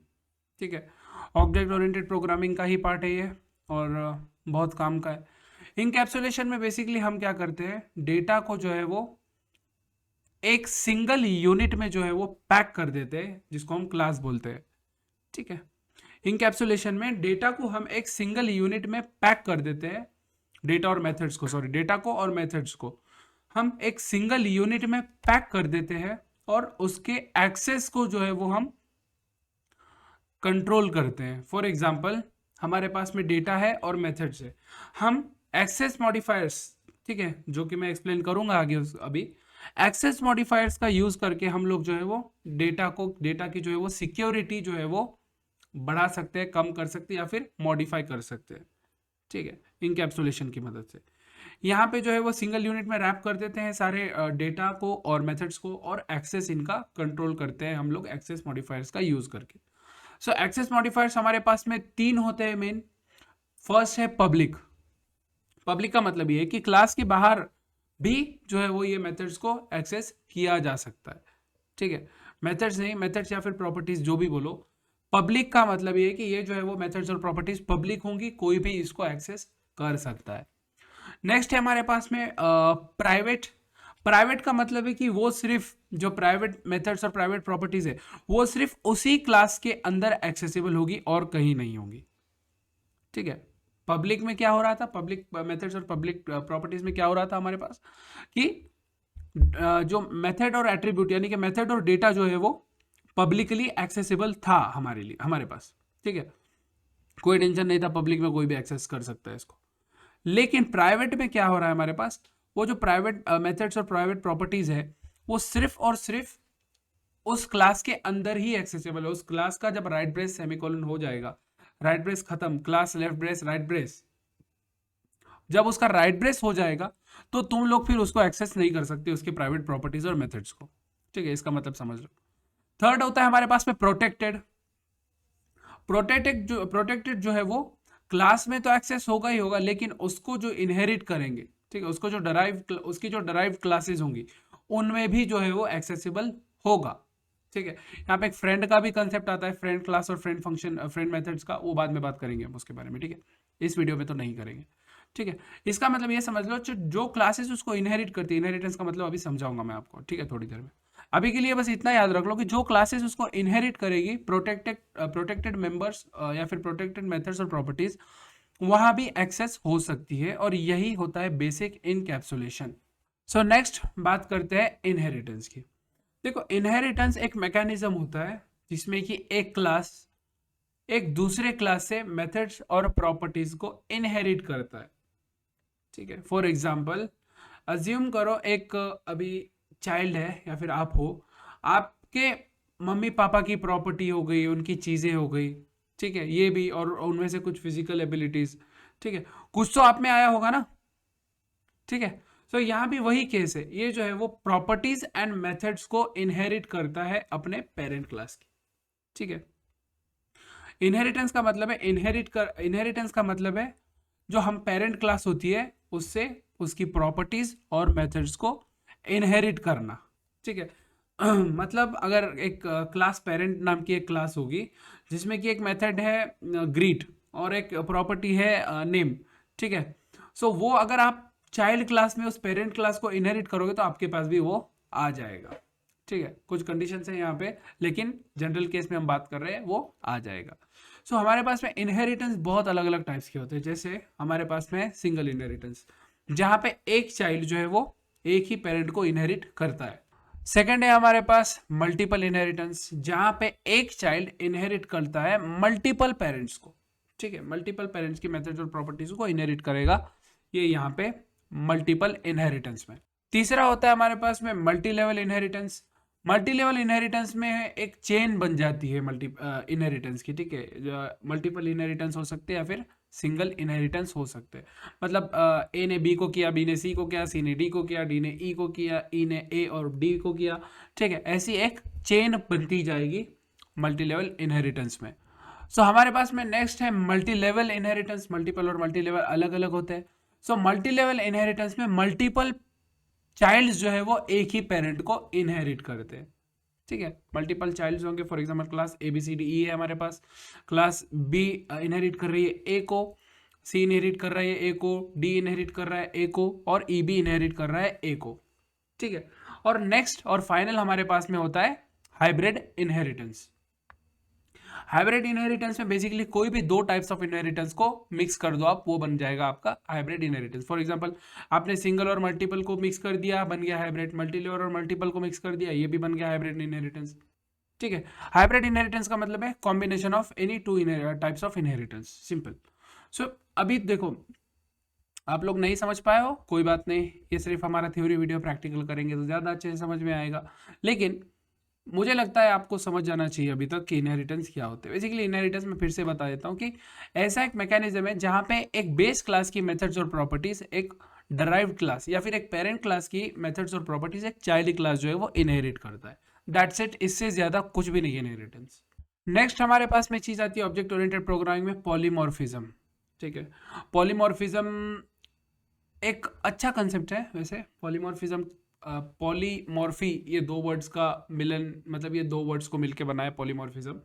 ठीक है, ऑब्जेक्ट ओरिएंटेड प्रोग्रामिंग का ही पार्ट है ये, और बहुत काम का है। इनकैप्सुलेशन में बेसिकली हम क्या करते हैं, डेटा को जो है वो एक सिंगल यूनिट में जो है वो पैक कर देते हैं, जिसको हम क्लास बोलते हैं। ठीक है, इनकैप्सुलेशन में डेटा को हम एक सिंगल यूनिट में पैक कर देते हैं, डेटा को और मेथड्स को हम एक सिंगल यूनिट में पैक कर देते हैं, और उसके एक्सेस को जो है वो हम कंट्रोल करते हैं। फॉर एग्जाम्पल हमारे पास में डेटा है और मेथड्स है, हम एक्सेस मॉडिफायर्स, ठीक है, जो कि मैं एक्सप्लेन करूंगा आगे अभी, एक्सेस मॉडिफायर्स का यूज करके हम लोग जो है वो डेटा की जो है वो सिक्योरिटी जो है वो बढ़ा सकते हैं, कम कर सकते हैं या फिर मॉडिफाई कर सकते हैं। ठीक है, इनकैप्सुलेशन की मदद से यहाँ पे जो है वो सिंगल यूनिट में रैप कर देते हैं सारे डेटा को और मेथड्स को, और एक्सेस इनका कंट्रोल करते हैं हम लोग एक्सेस मॉडिफायर्स का यूज करके। सो एक्सेस मॉडिफायर्स हमारे पास में 3 होते हैं मेन। फर्स्ट है पब्लिक। पब्लिक का मतलब ये है कि क्लास के बाहर भी जो है वो ये मेथड्स को एक्सेस किया जा सकता है। ठीक है, मेथड्स नहीं, मेथड्स या फिर प्रॉपर्टीज जो भी बोलो, पब्लिक का मतलब ये है कि ये जो है वो मेथड्स और प्रॉपर्टीज पब्लिक होंगी, कोई भी इसको एक्सेस कर सकता है। नेक्स्ट है हमारे पास में प्राइवेट। प्राइवेट का मतलब है कि वो सिर्फ जो प्राइवेट मेथड्स और प्राइवेट प्रॉपर्टीज है वो सिर्फ उसी क्लास के अंदर एक्सेसिबल होगी और कहीं नहीं होगी। ठीक है, पब्लिक में क्या हो रहा था, पब्लिक मेथड्स और पब्लिक प्रॉपर्टीज में क्या हो रहा था हमारे पास कि जो मेथड और एट्रीब्यूट यानी कि मेथड और डेटा जो है वो पब्लिकली एक्सेसिबल था हमारे लिए, हमारे पास। ठीक है, कोई टेंशन नहीं था, पब्लिक में कोई भी एक्सेस कर सकता है इसको। लेकिन प्राइवेट में क्या हो रहा है हमारे पास, वो जो प्राइवेट मेथड्स और प्राइवेट प्रॉपर्टीज है वो सिर्फ और सिर्फ उस क्लास के अंदर ही एक्सेसिबल है। उस क्लास का जब राइट ब्रेस सेमीकोलन हो जाएगा, राइट ब्रेस खत्म, class left brace right brace, जब उसका राइट ब्रेस हो जाएगा तो तुम लोग फिर उसको एक्सेस नहीं कर सकते, उसके प्राइवेट प्रॉपर्टीज और मेथड्स को। ठीक है, इसका मतलब समझ लो। थर्ड होता है हमारे पास में प्रोटेक्टेड। प्रोटेक्टेड जो है वो क्लास में तो एक्सेस होगा ही होगा, लेकिन उसको जो इनहेरिट करेंगे, ठीक है, उसकी जो डराइव क्लासेस होंगी उनमें भी जो है वो एक्सेसिबल होगा। ठीक है, यहाँ पे एक फ्रेंड का भी कंसेप्ट आता है, फ्रेंड क्लास और फ्रेंड फंक्शन, फ्रेंड मेथड्स का, वो बाद में बात करेंगे हम उसके बारे में। ठीक है, इस वीडियो में तो नहीं करेंगे। ठीक है, इसका मतलब ये समझ लो जो क्लासेस उसको इनहेरिट करती है, इनहेरिटेंस का मतलब अभी समझाऊंगा मैं आपको, ठीक है, थोड़ी देर में। अभी के लिए बस इतना याद रख लो कि जो क्लासेस उसको इनहेरिट करेगी, प्रोटेक्टेड मेंबर्स या फिर प्रोटेक्टेड मेथड्स और प्रॉपर्टीज, वहां भी एक्सेस हो सकती है, और यही होता है बेसिक इनकैप्सुलेशन। नेक्स्ट बात करते हैं इनहेरिटेंस की। देखो, इनहेरिटेंस एक मैकेनिज्म होता है जिसमें कि एक क्लास एक दूसरे क्लास से मेथड्स और प्रॉपर्टीज को इनहेरिट करता है। ठीक है, फॉर एग्जाम्पल अज्यूम करो एक अभी चाइल्ड है या फिर आप हो, आपके मम्मी पापा की प्रॉपर्टी हो गई, उनकी चीजें हो गई, ठीक है, ये भी, और उनमें से कुछ फिजिकल एबिलिटीज, ठीक है, कुछ तो आप में आया होगा ना, ठीक है। तो यहाँ भी वही केस है, ये जो है वो प्रॉपर्टीज एंड मेथड्स को इनहेरिट करता है अपने पेरेंट क्लास की। ठीक है, इनहेरिटेंस का मतलब है इनहेरिटेंस का मतलब है जो हम पेरेंट क्लास होती है उससे उसकी प्रॉपर्टीज और मेथड्स को इनहेरिट करना। ठीक है, मतलब अगर एक क्लास पेरेंट नाम की एक क्लास होगी जिसमें कि एक मेथड है ग्रीट और एक प्रॉपर्टी है नेम। ठीक है, सो वो अगर आप चाइल्ड क्लास में उस पेरेंट क्लास को इनहेरिट करोगे तो आपके पास भी वो आ जाएगा। ठीक है, कुछ कंडीशंस है यहाँ पे, लेकिन जनरल केस में हम बात कर रहे हैं वो आ जाएगा। सो हमारे पास में इनहेरिटेंस बहुत अलग अलग टाइप्स के होते हैं। जैसे हमारे पास में सिंगल इनहेरिटेंस, जहां पे एक चाइल्ड जो है वो एक ही पेरेंट को इनहेरिट करता है। सेकंड है हमारे पास मल्टीपल इनहेरिटेंस, जहां पे एक चाइल्ड इनहेरिट करता है मल्टीपल पेरेंट्स को। ठीक है, मल्टीपल पेरेंट्स की मेथड्स और प्रॉपर्टीज को इनहेरिट करेगा, ये यहाँ पे मल्टीपल इनहेरिटेंस में। तीसरा होता है हमारे पास में multi level inheritance. Multi level inheritance में एक चेन बन जाती है मल्टी इनहेरिटेंस की। ठीक है, मल्टीपल इनहेरिटेंस हो सकते हैं या फिर सिंगल इनहेरिटेंस हो सकते हैं। मतलब ए ने बी को किया, बी ने सी को किया, सी ने डी को किया, डी ने ई को किया, ई ने ए और डी को किया। ठीक है, ऐसी एक चेन बनती जाएगी मल्टी लेवल इनहेरिटेंस में। सो हमारे पास में नेक्स्ट है मल्टी लेवल इनहेरिटेंस। मल्टीपल और मल्टी लेवल अलग अलग होते हैं। सो मल्टी लेवल इनहेरिटेंस में मल्टीपल चाइल्ड्स जो है वो एक ही पेरेंट को इनहेरिट करते हैं। ठीक है, मल्टीपल चाइल्ड्स होंगे, for example class A B C D E है हमारे पास, क्लास बी इनहेरिट कर रही है ए को, सी इनहेरिट कर रहा है ए को, डी इनहेरिट कर रहा है ए को, और ई भी इनहेरिट कर रहा है ए को। ठीक है, और नेक्स्ट और फाइनल हमारे पास में होता है हाइब्रिड इनहेरिटेंस। हाइब्रिड इनहेरिटेंस में बेसिकली कोई भी दो टाइप्स ऑफ इनहेरिटेंस को मिक्स कर दो आप, वो बन जाएगा आपका हाइब्रिड इनहेरिटेंस। फॉर एग्जांपल आपने सिंगल और मल्टीपल को मिक्स कर दिया, बन गया हाइब्रिड। मल्टीलेवल और मल्टीपल को मिक्स कर दिया, ये भी बन गया हाइब्रिड इनहेरिटेंस। ठीक है, हाइब्रिड इनहेरिटेंस का मतलब है combination of any two types of inheritance, simple. So अभी देखो, आप लोग नहीं समझ पाए हो कोई बात नहीं, ये सिर्फ हमारा थ्योरी वीडियो, प्रैक्टिकल करेंगे तो ज़्यादा अच्छे से समझ में आएगा। लेकिन मुझे लगता है आपको समझ जाना चाहिए अभी तक कि इनहेरिटेंस क्या होते हैं। बेसिकली इनहेरिटेंस में फिर से बता देता हूँ कि ऐसा एक मैकेनिज्म है जहाँ पे एक बेस क्लास की मेथड्स और प्रॉपर्टीज एक डराइव्ड क्लास या फिर एक पेरेंट क्लास की मेथड्स और प्रॉपर्टीज एक चाइल्ड क्लास जो है वो इनहेरिट करता है। दैट्स इट, इससे ज़्यादा कुछ भी नहीं है इनहेरिटेंस। नेक्स्ट हमारे पास में चीज़ आती है ऑब्जेक्ट ओरिएंटेड प्रोग्रामिंग में, पॉलीमॉर्फिज्म। ठीक है, पॉलीमॉर्फिज्म एक अच्छा कंसेप्ट है वैसे। पॉलीमॉर्फिज्म, पॉलीमॉर्फी, ये दो वर्ड्स का मिलन, मतलब ये दो वर्ड्स को मिलके बना है पॉलीमॉर्फिज्म।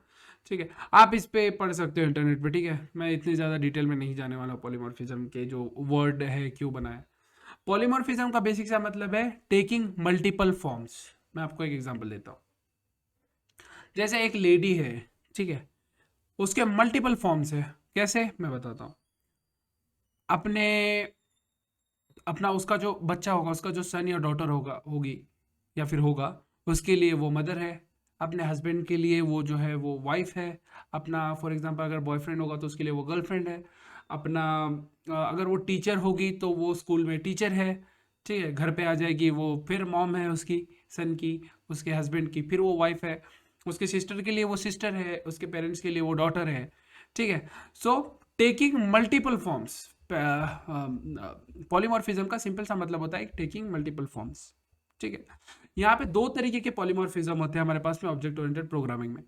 ठीक है, आप इस पे पढ़ सकते हो इंटरनेट पे। ठीक है, मैं इतनी ज़्यादा डिटेल में नहीं जाने वाला पॉलीमॉर्फिज्म के जो वर्ड है क्यों बना है। पॉलीमॉर्फिज्म का बेसिक सा मतलब है टेकिंग मल्टीपल फॉर्म्स। मैं आपको एक एग्जांपल देता हूँ। जैसे एक लेडी है, ठीक है, उसके मल्टीपल फॉर्म्स है। कैसे, मैं बताता हूँ। अपने अपना उसका जो बच्चा होगा, उसका जो सन या डॉटर होगा, होगी या फिर होगा, उसके लिए वो मदर है। अपने हस्बैंड के लिए वो जो है वो वाइफ है। अपना फॉर एग्जांपल अगर बॉयफ्रेंड होगा तो उसके लिए वो गर्लफ्रेंड है। अपना अगर वो टीचर होगी तो वो स्कूल में टीचर है। ठीक है, घर पे आ जाएगी वो फिर मॉम है उसकी सन की, उसके हस्बैंड की, फिर वो वाइफ है। उसके सिस्टर के लिए वो सिस्टर है, उसके पेरेंट्स के लिए वो डॉटर है। ठीक है, so taking multiple forms. Polymorphism का सिंपल सा मतलब होता है टेकिंग मल्टीपल फॉर्म्स। ठीक है, यहाँ पे दो तरीके के पॉलीमॉर्फिज्म होते हैं हमारे पास में ऑब्जेक्ट ओरिएंटेड प्रोग्रामिंग में।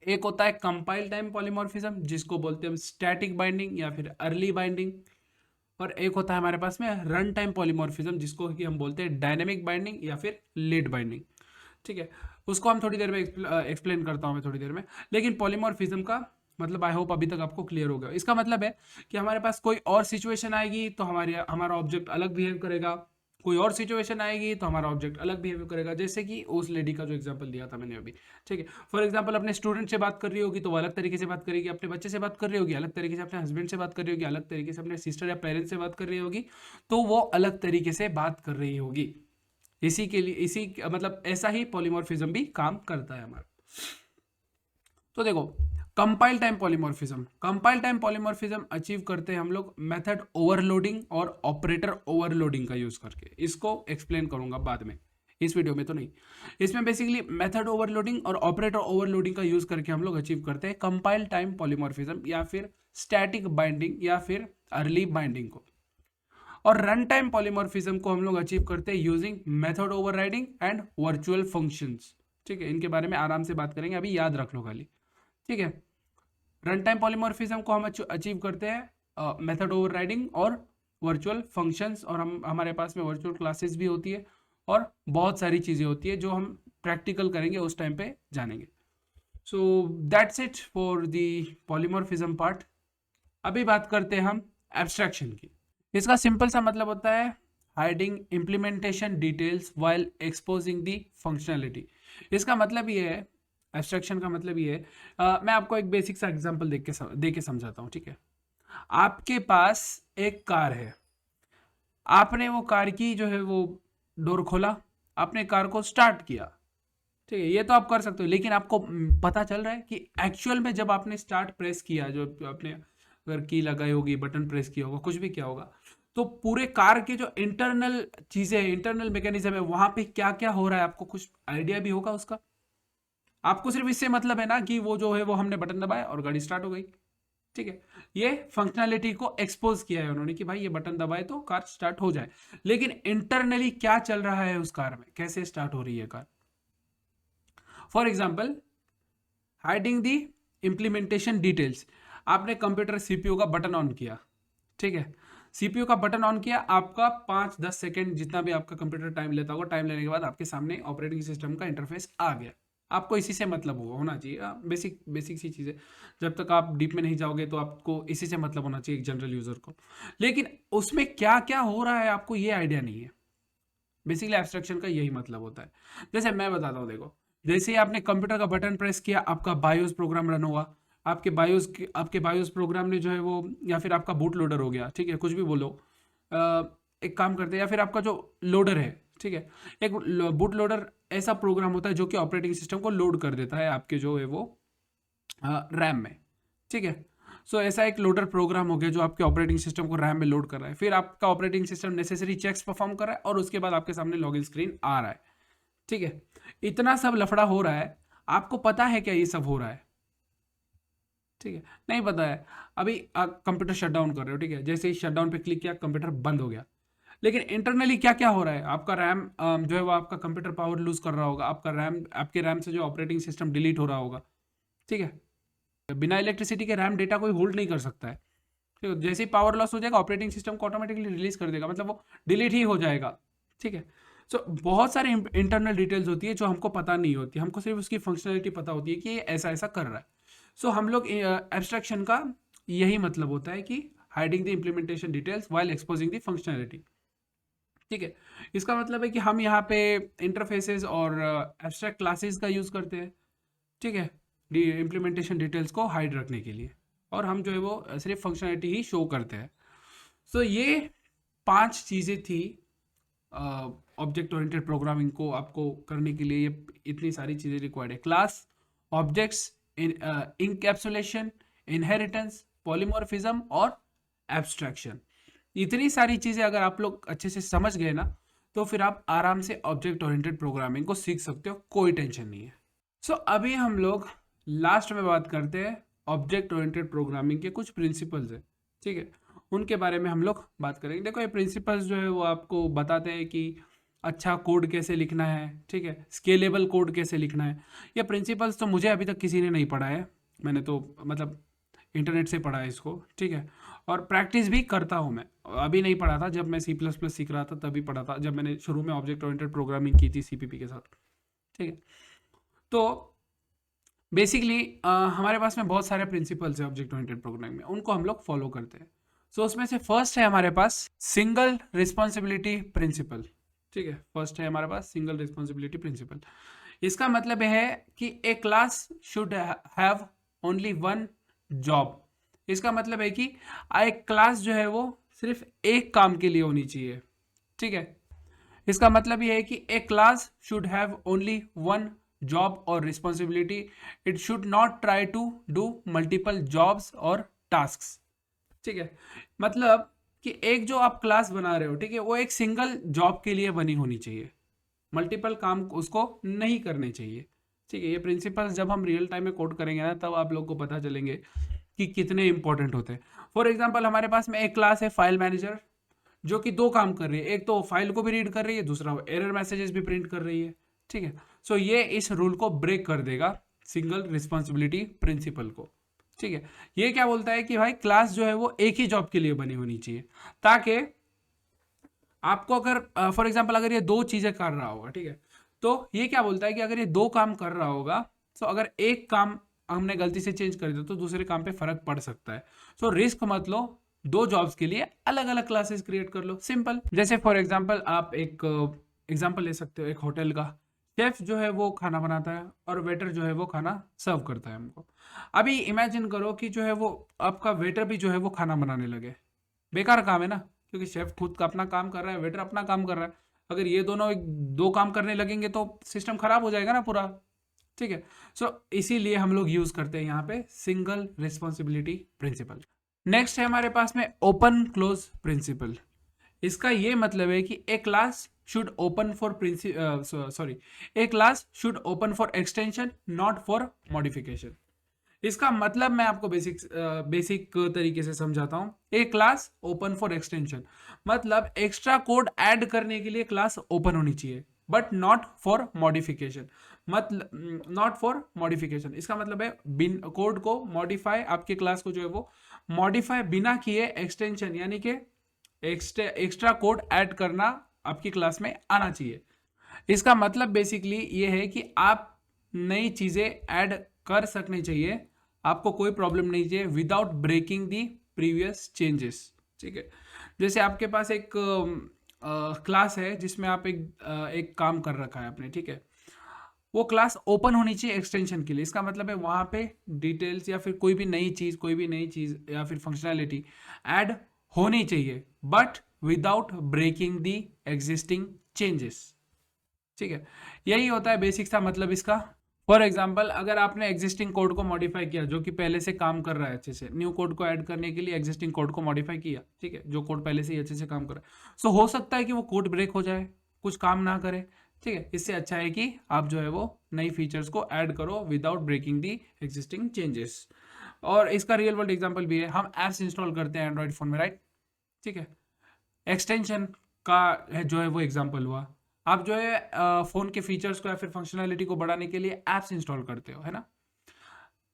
एक होता है कंपाइल टाइम पॉलीमॉर्फिज्म, जिसको बोलते हैं हम स्टैटिक बाइंडिंग या फिर अर्ली बाइंडिंग। और एक होता है हमारे पास में रन टाइम पॉलीमॉर्फिज्म, जिसको कि हम बोलते हैं डायनेमिक बाइंडिंग या फिर लेट बाइंडिंग। ठीक है, उसको हम थोड़ी देर में एक्सप्लेन करता हूँ मैं थोड़ी देर में। लेकिन पॉलीमॉर्फिज्म का मतलब आई होप अभी तक आपको क्लियर हो गया। इसका मतलब है कि हमारे पास कोई और सिचुएशन आएगी तो हमारा ऑब्जेक्ट अलग बिहेव करेगा, कोई और सिचुएशन आएगी तो हमारा ऑब्जेक्ट अलग बिहेव करेगा। जैसे कि उस लेडी का जो एग्जांपल दिया था मैंने अभी। ठीक है, फॉर एग्जांपल अपने स्टूडेंट से बात कर रही होगी तो वो अलग तरीके से बात करेगी, अपने बच्चे से बात कर रही होगी अलग तरीके से, अपने हस्बैंड से बात कर रही होगी अलग तरीके से, अपने सिस्टर या पेरेंट्स से बात कर रही होगी तो वो अलग तरीके से बात कर रही होगी। इसी के लिए मतलब ऐसा ही पॉलीमॉर्फिज्म भी काम करता है हमारा। तो देखो, कंपाइल टाइम पॉलीमॉर्फिज्म अचीव करते हैं हम लोग मेथड ओवरलोडिंग और ऑपरेटर ओवरलोडिंग का यूज करके। इसको एक्सप्लेन करूंगा बाद में, इस वीडियो में तो नहीं। इसमें बेसिकली मेथड ओवरलोडिंग और ऑपरेटर ओवरलोडिंग का यूज करके हम लोग अचीव करते हैं कंपाइल टाइम पॉलीमॉर्फिज्म या फिर स्टैटिक बाइंडिंग या फिर अर्ली बाइंडिंग को। और रन टाइम पॉलीमॉर्फिज्म को हम लोग अचीव करते हैं using method overriding and virtual functions. ठीक है, इनके बारे में आराम से बात करेंगे, अभी याद रख लो खाली। ठीक है, रन टाइम पॉलीमॉर्फिज्म को हम अचीव करते हैं मेथड ओवरराइडिंग और वर्चुअल फंक्शंस, और हमारे पास में वर्चुअल क्लासेस भी होती है और बहुत सारी चीज़ें होती है जो हम प्रैक्टिकल करेंगे उस टाइम पे जानेंगे। So that's it for the polymorphism part. अभी बात करते हैं हम एब्स्ट्रैक्शन की। इसका सिंपल सा मतलब होता है hiding implementation details while exposing the functionality. इसका मतलब ये है, एब्स्ट्रैक्शन का मतलब ये है, मैं आपको एक बेसिक सा एग्जांपल दे के समझाता हूँ। ठीक है, आपके पास एक कार है, आपने वो कार की जो है वो डोर खोला, आपने कार को स्टार्ट किया। ठीक है, ये तो आप कर सकते हो, लेकिन आपको पता चल रहा है कि एक्चुअल में जब आपने स्टार्ट प्रेस किया, जो आपने अगर की लगाई होगी, बटन प्रेस किया होगा, कुछ भी किया होगा, तो पूरे कार के जो इंटरनल चीजें, इंटरनल मैकेनिज्म है, वहां पे क्या क्या हो रहा है आपको कुछ आइडिया भी होगा उसका। आपको सिर्फ इससे मतलब है ना कि वो जो है वो हमने बटन दबाया और गाड़ी स्टार्ट हो गई। ठीक है, ये फंक्शनैलिटी को एक्सपोज किया है उन्होंने कि भाई ये बटन दबाए तो कार स्टार्ट हो जाए, लेकिन इंटरनली क्या चल रहा है उस कार में, कैसे स्टार्ट हो रही है car. For example, hiding the implementation details. आपने कंप्यूटर सीपीयू का बटन ऑन किया। ठीक है, सीपीयू का बटन ऑन किया, आपका 5-10 सेकेंड जितना भी आपका कंप्यूटर टाइम लेता होगा, टाइम लेने के बाद आपके सामने ऑपरेटिंग सिस्टम का इंटरफेस आ गया। आपको इसी से मतलब होना चाहिए, बेसिक बेसिक सी चीज़ है। जब तक आप डीप में नहीं जाओगे तो आपको इसी से मतलब होना चाहिए एक जनरल यूजर को। लेकिन उसमें क्या क्या हो रहा है आपको ये आइडिया नहीं है। बेसिकली एब्स्ट्रैक्शन का यही मतलब होता है। जैसे मैं बताता हूँ, देखो, जैसे ही आपने कंप्यूटर का बटन प्रेस किया, आपका बायोस प्रोग्राम रन हुआ। आपके बायोस प्रोग्राम ने जो है वो, या फिर आपका बूट लोडर हो गया, ठीक है, कुछ भी बोलो, एक काम करते हैं, या फिर आपका जो लोडर है, ठीक है, एक बूट लोडर ऐसा प्रोग्राम होता है जो कि ऑपरेटिंग सिस्टम को लोड कर देता है आपके जो है वो रैम में। ठीक है, सो ऐसा एक लोडर प्रोग्राम हो गया जो आपके ऑपरेटिंग सिस्टम को रैम में लोड कर रहा है, फिर आपका operating system necessary checks perform कर रहा है और उसके बाद आपके सामने लॉगिन स्क्रीन आ रहा है। ठीक है, इतना सब लफड़ा हो रहा है, आपको पता है क्या ये सब हो रहा है? ठीक है, नहीं पता है। अभी आप कंप्यूटर शट डाउन कर रहे हो, ठीक है, जैसे ही शट डाउन पे क्लिक किया, कंप्यूटर बंद हो गया, लेकिन इंटरनली क्या क्या हो रहा है, आपका रैम जो है वो आपका कंप्यूटर पावर लूज कर रहा होगा, आपके रैम से जो ऑपरेटिंग सिस्टम डिलीट हो रहा होगा। ठीक है, बिना इलेक्ट्रिसिटी के रैम डेटा कोई होल्ड नहीं कर सकता है। ठीक है, जैसे ही पावर लॉस हो जाएगा, ऑपरेटिंग सिस्टम को ऑटोमेटिकली रिलीज कर देगा, मतलब वो डिलीट ही हो जाएगा। ठीक है, सो बहुत सारी इंटरनल डिटेल्स होती है जो हमको पता नहीं होती, हमको सिर्फ उसकी फंक्शनलिटी पता होती है कि ये ऐसा ऐसा कर रहा है। सो हम लोग एब्स्ट्रैक्शन का यही मतलब होता है कि hiding the implementation details while exposing the functionality. ठीक है, इसका मतलब है कि हम यहाँ पे इंटरफेसेस और एब्स्ट्रैक्ट क्लासेस का यूज करते हैं। ठीक है, इम्प्लीमेंटेशन डिटेल्स को हाइड रखने के लिए, और हम जो है वो सिर्फ फंक्शनलिटी ही शो करते हैं। सो ये 5 चीज़ें थी ऑब्जेक्ट ओरिएंटेड प्रोग्रामिंग को आपको करने के लिए। ये इतनी सारी चीज़ें रिक्वायर्ड है, class, objects, encapsulation, inheritance, polymorphism और एब्स्ट्रैक्शन। इतनी सारी चीज़ें अगर आप लोग अच्छे से समझ गए ना, तो फिर आप आराम से ऑब्जेक्ट ओरिएंटेड प्रोग्रामिंग को सीख सकते हो, कोई टेंशन नहीं है। सो अभी हम लोग लास्ट में बात करते हैं ऑब्जेक्ट ओरिएंटेड प्रोग्रामिंग के कुछ प्रिंसिपल्स है। ठीक है, उनके बारे में हम लोग बात करेंगे। देखो, ये प्रिंसिपल्स जो है वो आपको बताते हैं कि अच्छा कोड कैसे लिखना है, ठीक है, स्केलेबल कोड कैसे लिखना है। ये प्रिंसिपल्स तो मुझे अभी तक किसी ने नहीं पढ़ा है, मैंने तो मतलब इंटरनेट से पढ़ा है इसको। ठीक है, और प्रैक्टिस भी करता हूँ मैं। अभी नहीं पढ़ा था, जब मैं C++ सीख रहा था तभी पढ़ा था, जब मैंने शुरू में ऑब्जेक्ट ओरिएंटेड प्रोग्रामिंग की थी CPP के साथ। ठीक है, तो बेसिकली हमारे पास में बहुत सारे प्रिंसिपल्स हैं ऑब्जेक्ट ओरिएंटेड प्रोग्रामिंग में, उनको हम लोग फॉलो करते हैं। सो उसमें से फर्स्ट है हमारे पास सिंगल रिस्पॉन्सिबिलिटी प्रिंसिपल। ठीक है, फर्स्ट है हमारे पास सिंगल रिस्पॉन्सिबिलिटी प्रिंसिपल। इसका मतलब है कि a class should have only one job. इसका मतलब है कि एक क्लास जो है वो सिर्फ एक काम के लिए होनी चाहिए। ठीक है, इसका मतलब ये है कि a class should have only one job or responsibility. It should not try to do multiple jobs or tasks. ठीक है, मतलब कि एक जो आप क्लास बना रहे हो, ठीक है, वो एक सिंगल जॉब के लिए बनी होनी चाहिए, मल्टीपल काम उसको नहीं करने चाहिए। ठीक है, ये प्रिंसिपल्स जब हम रियल टाइम में कोड करेंगे ना, तब आप लोग को पता चलेंगे कि कितने इंपॉर्टेंट होते हैं। फॉर एग्जाम्पल, हमारे पास में एक क्लास है फाइल मैनेजर, जो कि दो काम कर रही है, एक तो फाइल को भी रीड कर रही है, दूसरा एरर मैसेजेस भी प्रिंट कर रही है। ठीक है, सो ये इस रूल को ब्रेक कर देगा, सिंगल रिस्पॉन्सिबिलिटी प्रिंसिपल को। ठीक है, ये क्या बोलता है कि भाई क्लास जो है वो एक ही जॉब के लिए बनी होनी चाहिए, ताकि आपको अगर फॉर एग्जांपल अगर ये दो चीजें कर रहा होगा, ठीक है, तो ये क्या बोलता है कि अगर ये दो काम कर रहा होगा, तो अगर एक काम हमने गलती से चेंज कर दिया तो दूसरे काम पे फर्क पड़ सकता है। सो रिस्क मत लो, दो जॉब्स के लिए अलग अलग क्लासेस क्रिएट कर लो, सिंपल। जैसे फॉर एग्जांपल आप एक एग्जांपल ले सकते हो एक होटल का। शेफ जो है वो खाना बनाता है और वेटर जो है वो खाना सर्व करता है हमको। अभी इमेजिन करो कि जो है वो आपका वेटर भी जो है वो खाना बनाने लगे, बेकार काम है ना, क्योंकि शेफ खुद का अपना काम कर रहा है, वेटर अपना काम कर रहा है। अगर ये दोनों दो काम करने लगेंगे तो सिस्टम खराब हो जाएगा ना पूरा। ठीक है, सो इसीलिए हम लोग यूज करते हैं यहाँ पे सिंगल रिस्पॉन्सिबिलिटी प्रिंसिपल। नेक्स्ट है हमारे पास में ओपन क्लोज प्रिंसिपल। इसका ये मतलब है कि a class should open for a class should open for extension, not for modification. इसका मतलब मैं आपको बेसिक तरीके से समझाता हूं। A class open for extension मतलब एक्स्ट्रा कोड ऐड करने के लिए क्लास ओपन होनी चाहिए, बट नॉट फॉर मॉडिफिकेशन। मतलब नॉट फॉर मॉडिफिकेशन, इसका मतलब है कोड को मॉडिफाई, आपके क्लास को जो है वो मॉडिफाई बिना किए एक्सटेंशन यानी कि एक्स्ट्रा कोड ऐड करना आपकी क्लास में आना चाहिए। इसका मतलब बेसिकली ये है कि आप नई चीजें ऐड कर सकने चाहिए, आपको कोई प्रॉब्लम नहीं चाहिए without breaking the previous changes. ठीक है, जैसे आपके पास एक क्लास है जिसमें आप एक काम कर रखा है आपने, ठीक है, वो क्लास ओपन होनी चाहिए एक्सटेंशन के लिए। इसका मतलब है वहां पे डिटेल्स या फिर कोई भी नई चीज या फिर फंक्शनैलिटी ऐड होनी चाहिए, but without breaking the existing changes. ठीक है, यही होता है बेसिक सा मतलब इसका। फॉर एग्जाम्पल, अगर आपने एग्जिस्टिंग कोड को मॉडिफाई किया जो कि पहले से काम कर रहा है अच्छे से, न्यू कोड को ऐड करने के लिए एग्जिस्टिंग कोड को मॉडिफाई किया, ठीक है, जो कोड पहले से ही अच्छे से काम कर रहा है, सो हो सकता है कि वो कोड ब्रेक हो जाए, कुछ काम ना करे। ठीक है, इससे अच्छा है कि आप जो है वो नई फीचर्स को ऐड करो without breaking the existing changes. और इसका रियल वर्ल्ड एग्जाम्पल भी है, हम एप्स इंस्टॉल करते हैं एंड्रॉइड फोन में, राइट। ठीक है, एक्सटेंशन का है जो है वो एग्जाम्पल हुआ। आप जो है फोन के फीचर्स को या फिर फंक्शनैलिटी को बढ़ाने के लिए एप्स इंस्टॉल करते हो, है ना।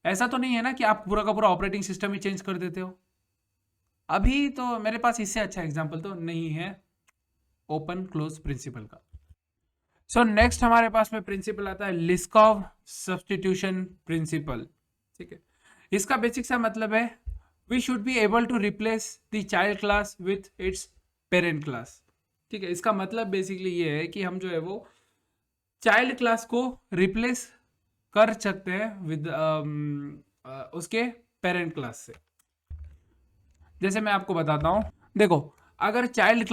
ऐसा तो नहीं है ना कि आप पूरा का पूरा ऑपरेटिंग सिस्टम ही चेंज कर देते हो। अभी तो मेरे पास इससे अच्छा एग्जांपल तो नहीं है ओपन क्लोज प्रिंसिपल का। सो नेक्स्ट हमारे पास में प्रिंसिपल आता है लिस्कॉव सब्स्टिट्यूशन प्रिंसिपल। ठीक है, इसका बेसिक सा मतलब है we should be able to replace the child class with its parent class. ठीक है, इसका मतलब बेसिकली ये है कि हम जो है वो चाइल्ड क्लास को रिप्लेस कर सकते हैं विद उसके पेरेंट क्लास से। जैसे मैं आपको बताता हूं, देखो, अगर चाइल्ड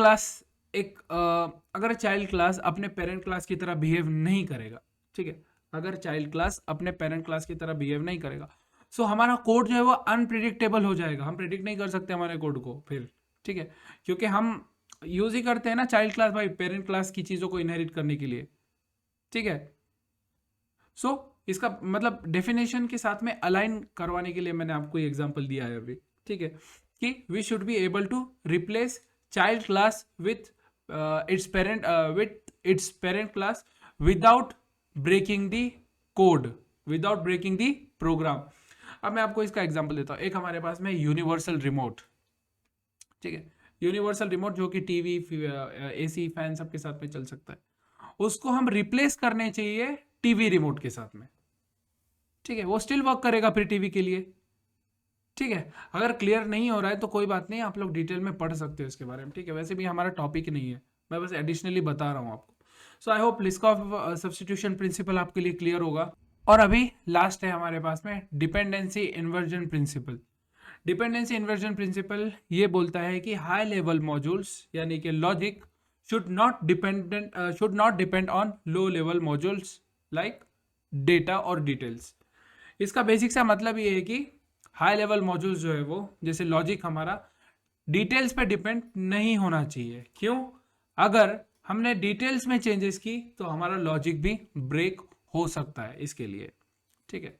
क्लास अपने पेरेंट क्लास की तरह बिहेव नहीं करेगा, ठीक है, अगर चाइल्ड क्लास अपने पेरेंट क्लास की तरह बिहेव नहीं करेगा, सो हमारा कोड जो है वो अनप्रिडिक्टेबल हो जाएगा, हम प्रिडिक्ट नहीं कर सकते हमारे कोड को फिर। ठीक है, क्योंकि हम यूज ही करते हैं ना चाइल्ड क्लास भाई पेरेंट क्लास की चीजों को इनहेरिट करने के लिए। ठीक है, सो इसका मतलब डेफिनेशन के साथ में अलाइन करवाने के लिए मैंने आपको ये एग्जांपल दिया है अभी। ठीक है, कि we should be able to replace child class with its parent class without breaking the code, without breaking the program. अब मैं आपको इसका एग्जांपल देता हूँ। एक हमारे पास में यूनिवर्सल रिमोट, ठीक है, यूनिवर्सल रिमोट जो कि टीवी एसी फैन सबके साथ में चल सकता है, उसको हम रिप्लेस करने चाहिए टीवी रिमोट के साथ में। ठीक है, वो स्टिल वर्क करेगा फिर टीवी के लिए। ठीक है, अगर क्लियर नहीं हो रहा है तो कोई बात नहीं, आप लोग डिटेल में पढ़ सकते हो इसके बारे में। ठीक है, वैसे भी हमारा टॉपिक नहीं है, मैं बस एडिशनली बता रहा हूँ आपको। सो आई होप लिस्कॉव सब्स्टिट्यूशन प्रिंसिपल आपके लिए क्लियर होगा। और अभी लास्ट है हमारे पास में dependency inversion principle. Dependency inversion principle ये बोलता है कि हाई लेवल मॉड्यूल्स यानी कि logic should not depend on low level modules like data और डिटेल्स। इसका बेसिक सा मतलब ये है कि हाई लेवल मॉड्यूल्स जो है वो, जैसे लॉजिक हमारा डिटेल्स पे डिपेंड नहीं होना चाहिए। क्यों? अगर हमने डिटेल्स में चेंजेस की तो हमारा लॉजिक भी ब्रेक हो सकता है, इसके लिए। ठीक है,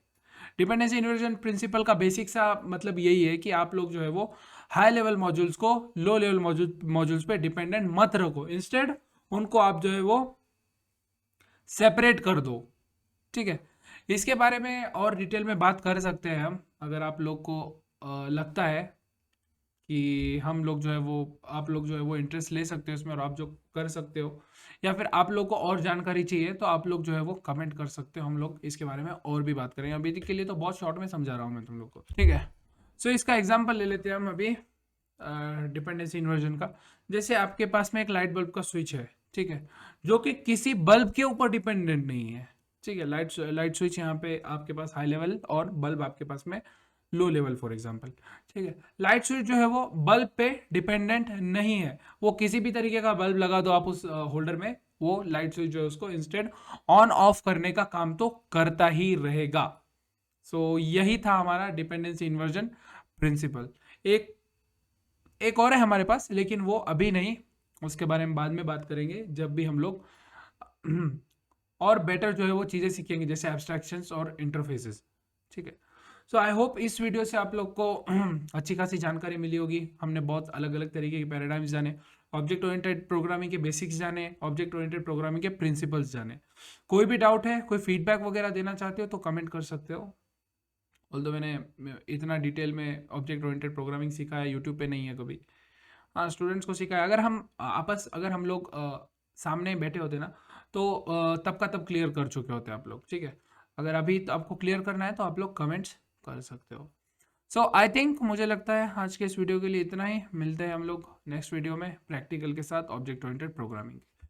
डिपेंडेंसी इन्वर्जन प्रिंसिपल का बेसिक सा मतलब यही है कि आप लोग जो है वो हाई लेवल मॉड्यूल्स को लो लेवल मॉड्यूल्स पे डिपेंडेंट मत रखो, इंस्टेड उनको आप जो है वो सेपरेट कर दो। ठीक है, इसके बारे में और डिटेल में बात कर सकते हैं हम, अगर आप लोग को लगता है कि हम लोग जो है वो, आप लोग जो है वो इंटरेस्ट ले सकते हो इसमें और आप जो कर सकते हो, या फिर आप लोग को और जानकारी चाहिए तो आप लोग जो है वो कमेंट कर सकते हो, हम लोग इसके बारे में और भी बात करेंगे। अभी के लिए तो बहुत शॉर्ट में समझा रहा हूँ मैं तुम लोग को। ठीक है, सो इसका एग्जाम्पल ले लेते हैं हम अभी डिपेंडेंसी इन्वर्जन का। जैसे आपके पास में एक लाइट बल्ब का स्विच है, ठीक है, जो कि किसी बल्ब के ऊपर डिपेंडेंट नहीं है। ठीक है, लाइट स्विच यहाँ पे आपके पास हाई लेवल और बल्ब आपके पास में लो लेवल फॉर एग्जांपल। ठीक है, लाइट स्विच जो है वो बल्ब पे डिपेंडेंट नहीं है, वो किसी भी तरीके का बल्ब लगा दो आप उस होल्डर में, वो लाइट स्विच जो है उसको इंस्टेड ऑन ऑफ करने का काम तो करता ही रहेगा। सो यही था हमारा डिपेंडेंसी इन्वर्जन प्रिंसिपल। एक एक और है हमारे पास, लेकिन वो अभी नहीं, उसके बारे में बाद में बात करेंगे जब भी हम लोग और बेटर जो है वो चीज़ें सीखेंगे, जैसे एब्स्ट्रैक्शंस और इंटरफेसेस। ठीक है, सो आई होप इस वीडियो से आप लोग को अच्छी खासी जानकारी मिली होगी। हमने बहुत अलग अलग तरीके के पैराडाइम्स जाने, ऑब्जेक्ट ओरिएंटेड प्रोग्रामिंग के बेसिक्स जाने, ऑब्जेक्ट ओरिएंटेड प्रोग्रामिंग के प्रिंसिपल्स जाने। कोई भी डाउट है, कोई फीडबैक वगैरह देना चाहते हो तो कमेंट कर सकते हो। ऑल्दो मैंने इतना डिटेल में ऑब्जेक्ट ओरिएंटेड प्रोग्रामिंग सीखा है, यूट्यूब पे नहीं है कभी। हाँ, स्टूडेंट्स को सिखाया। अगर हम लोग सामने बैठे होते ना तो तब का तब क्लियर कर चुके होते आप लोग। ठीक है, अगर अभी तो आपको क्लियर करना है तो आप लोग कमेंट्स कर सकते हो। सो आई थिंक, मुझे लगता है आज के इस वीडियो के लिए इतना ही। मिलते हैं हम लोग नेक्स्ट वीडियो में प्रैक्टिकल के साथ ऑब्जेक्ट ओरिएंटेड प्रोग्रामिंग।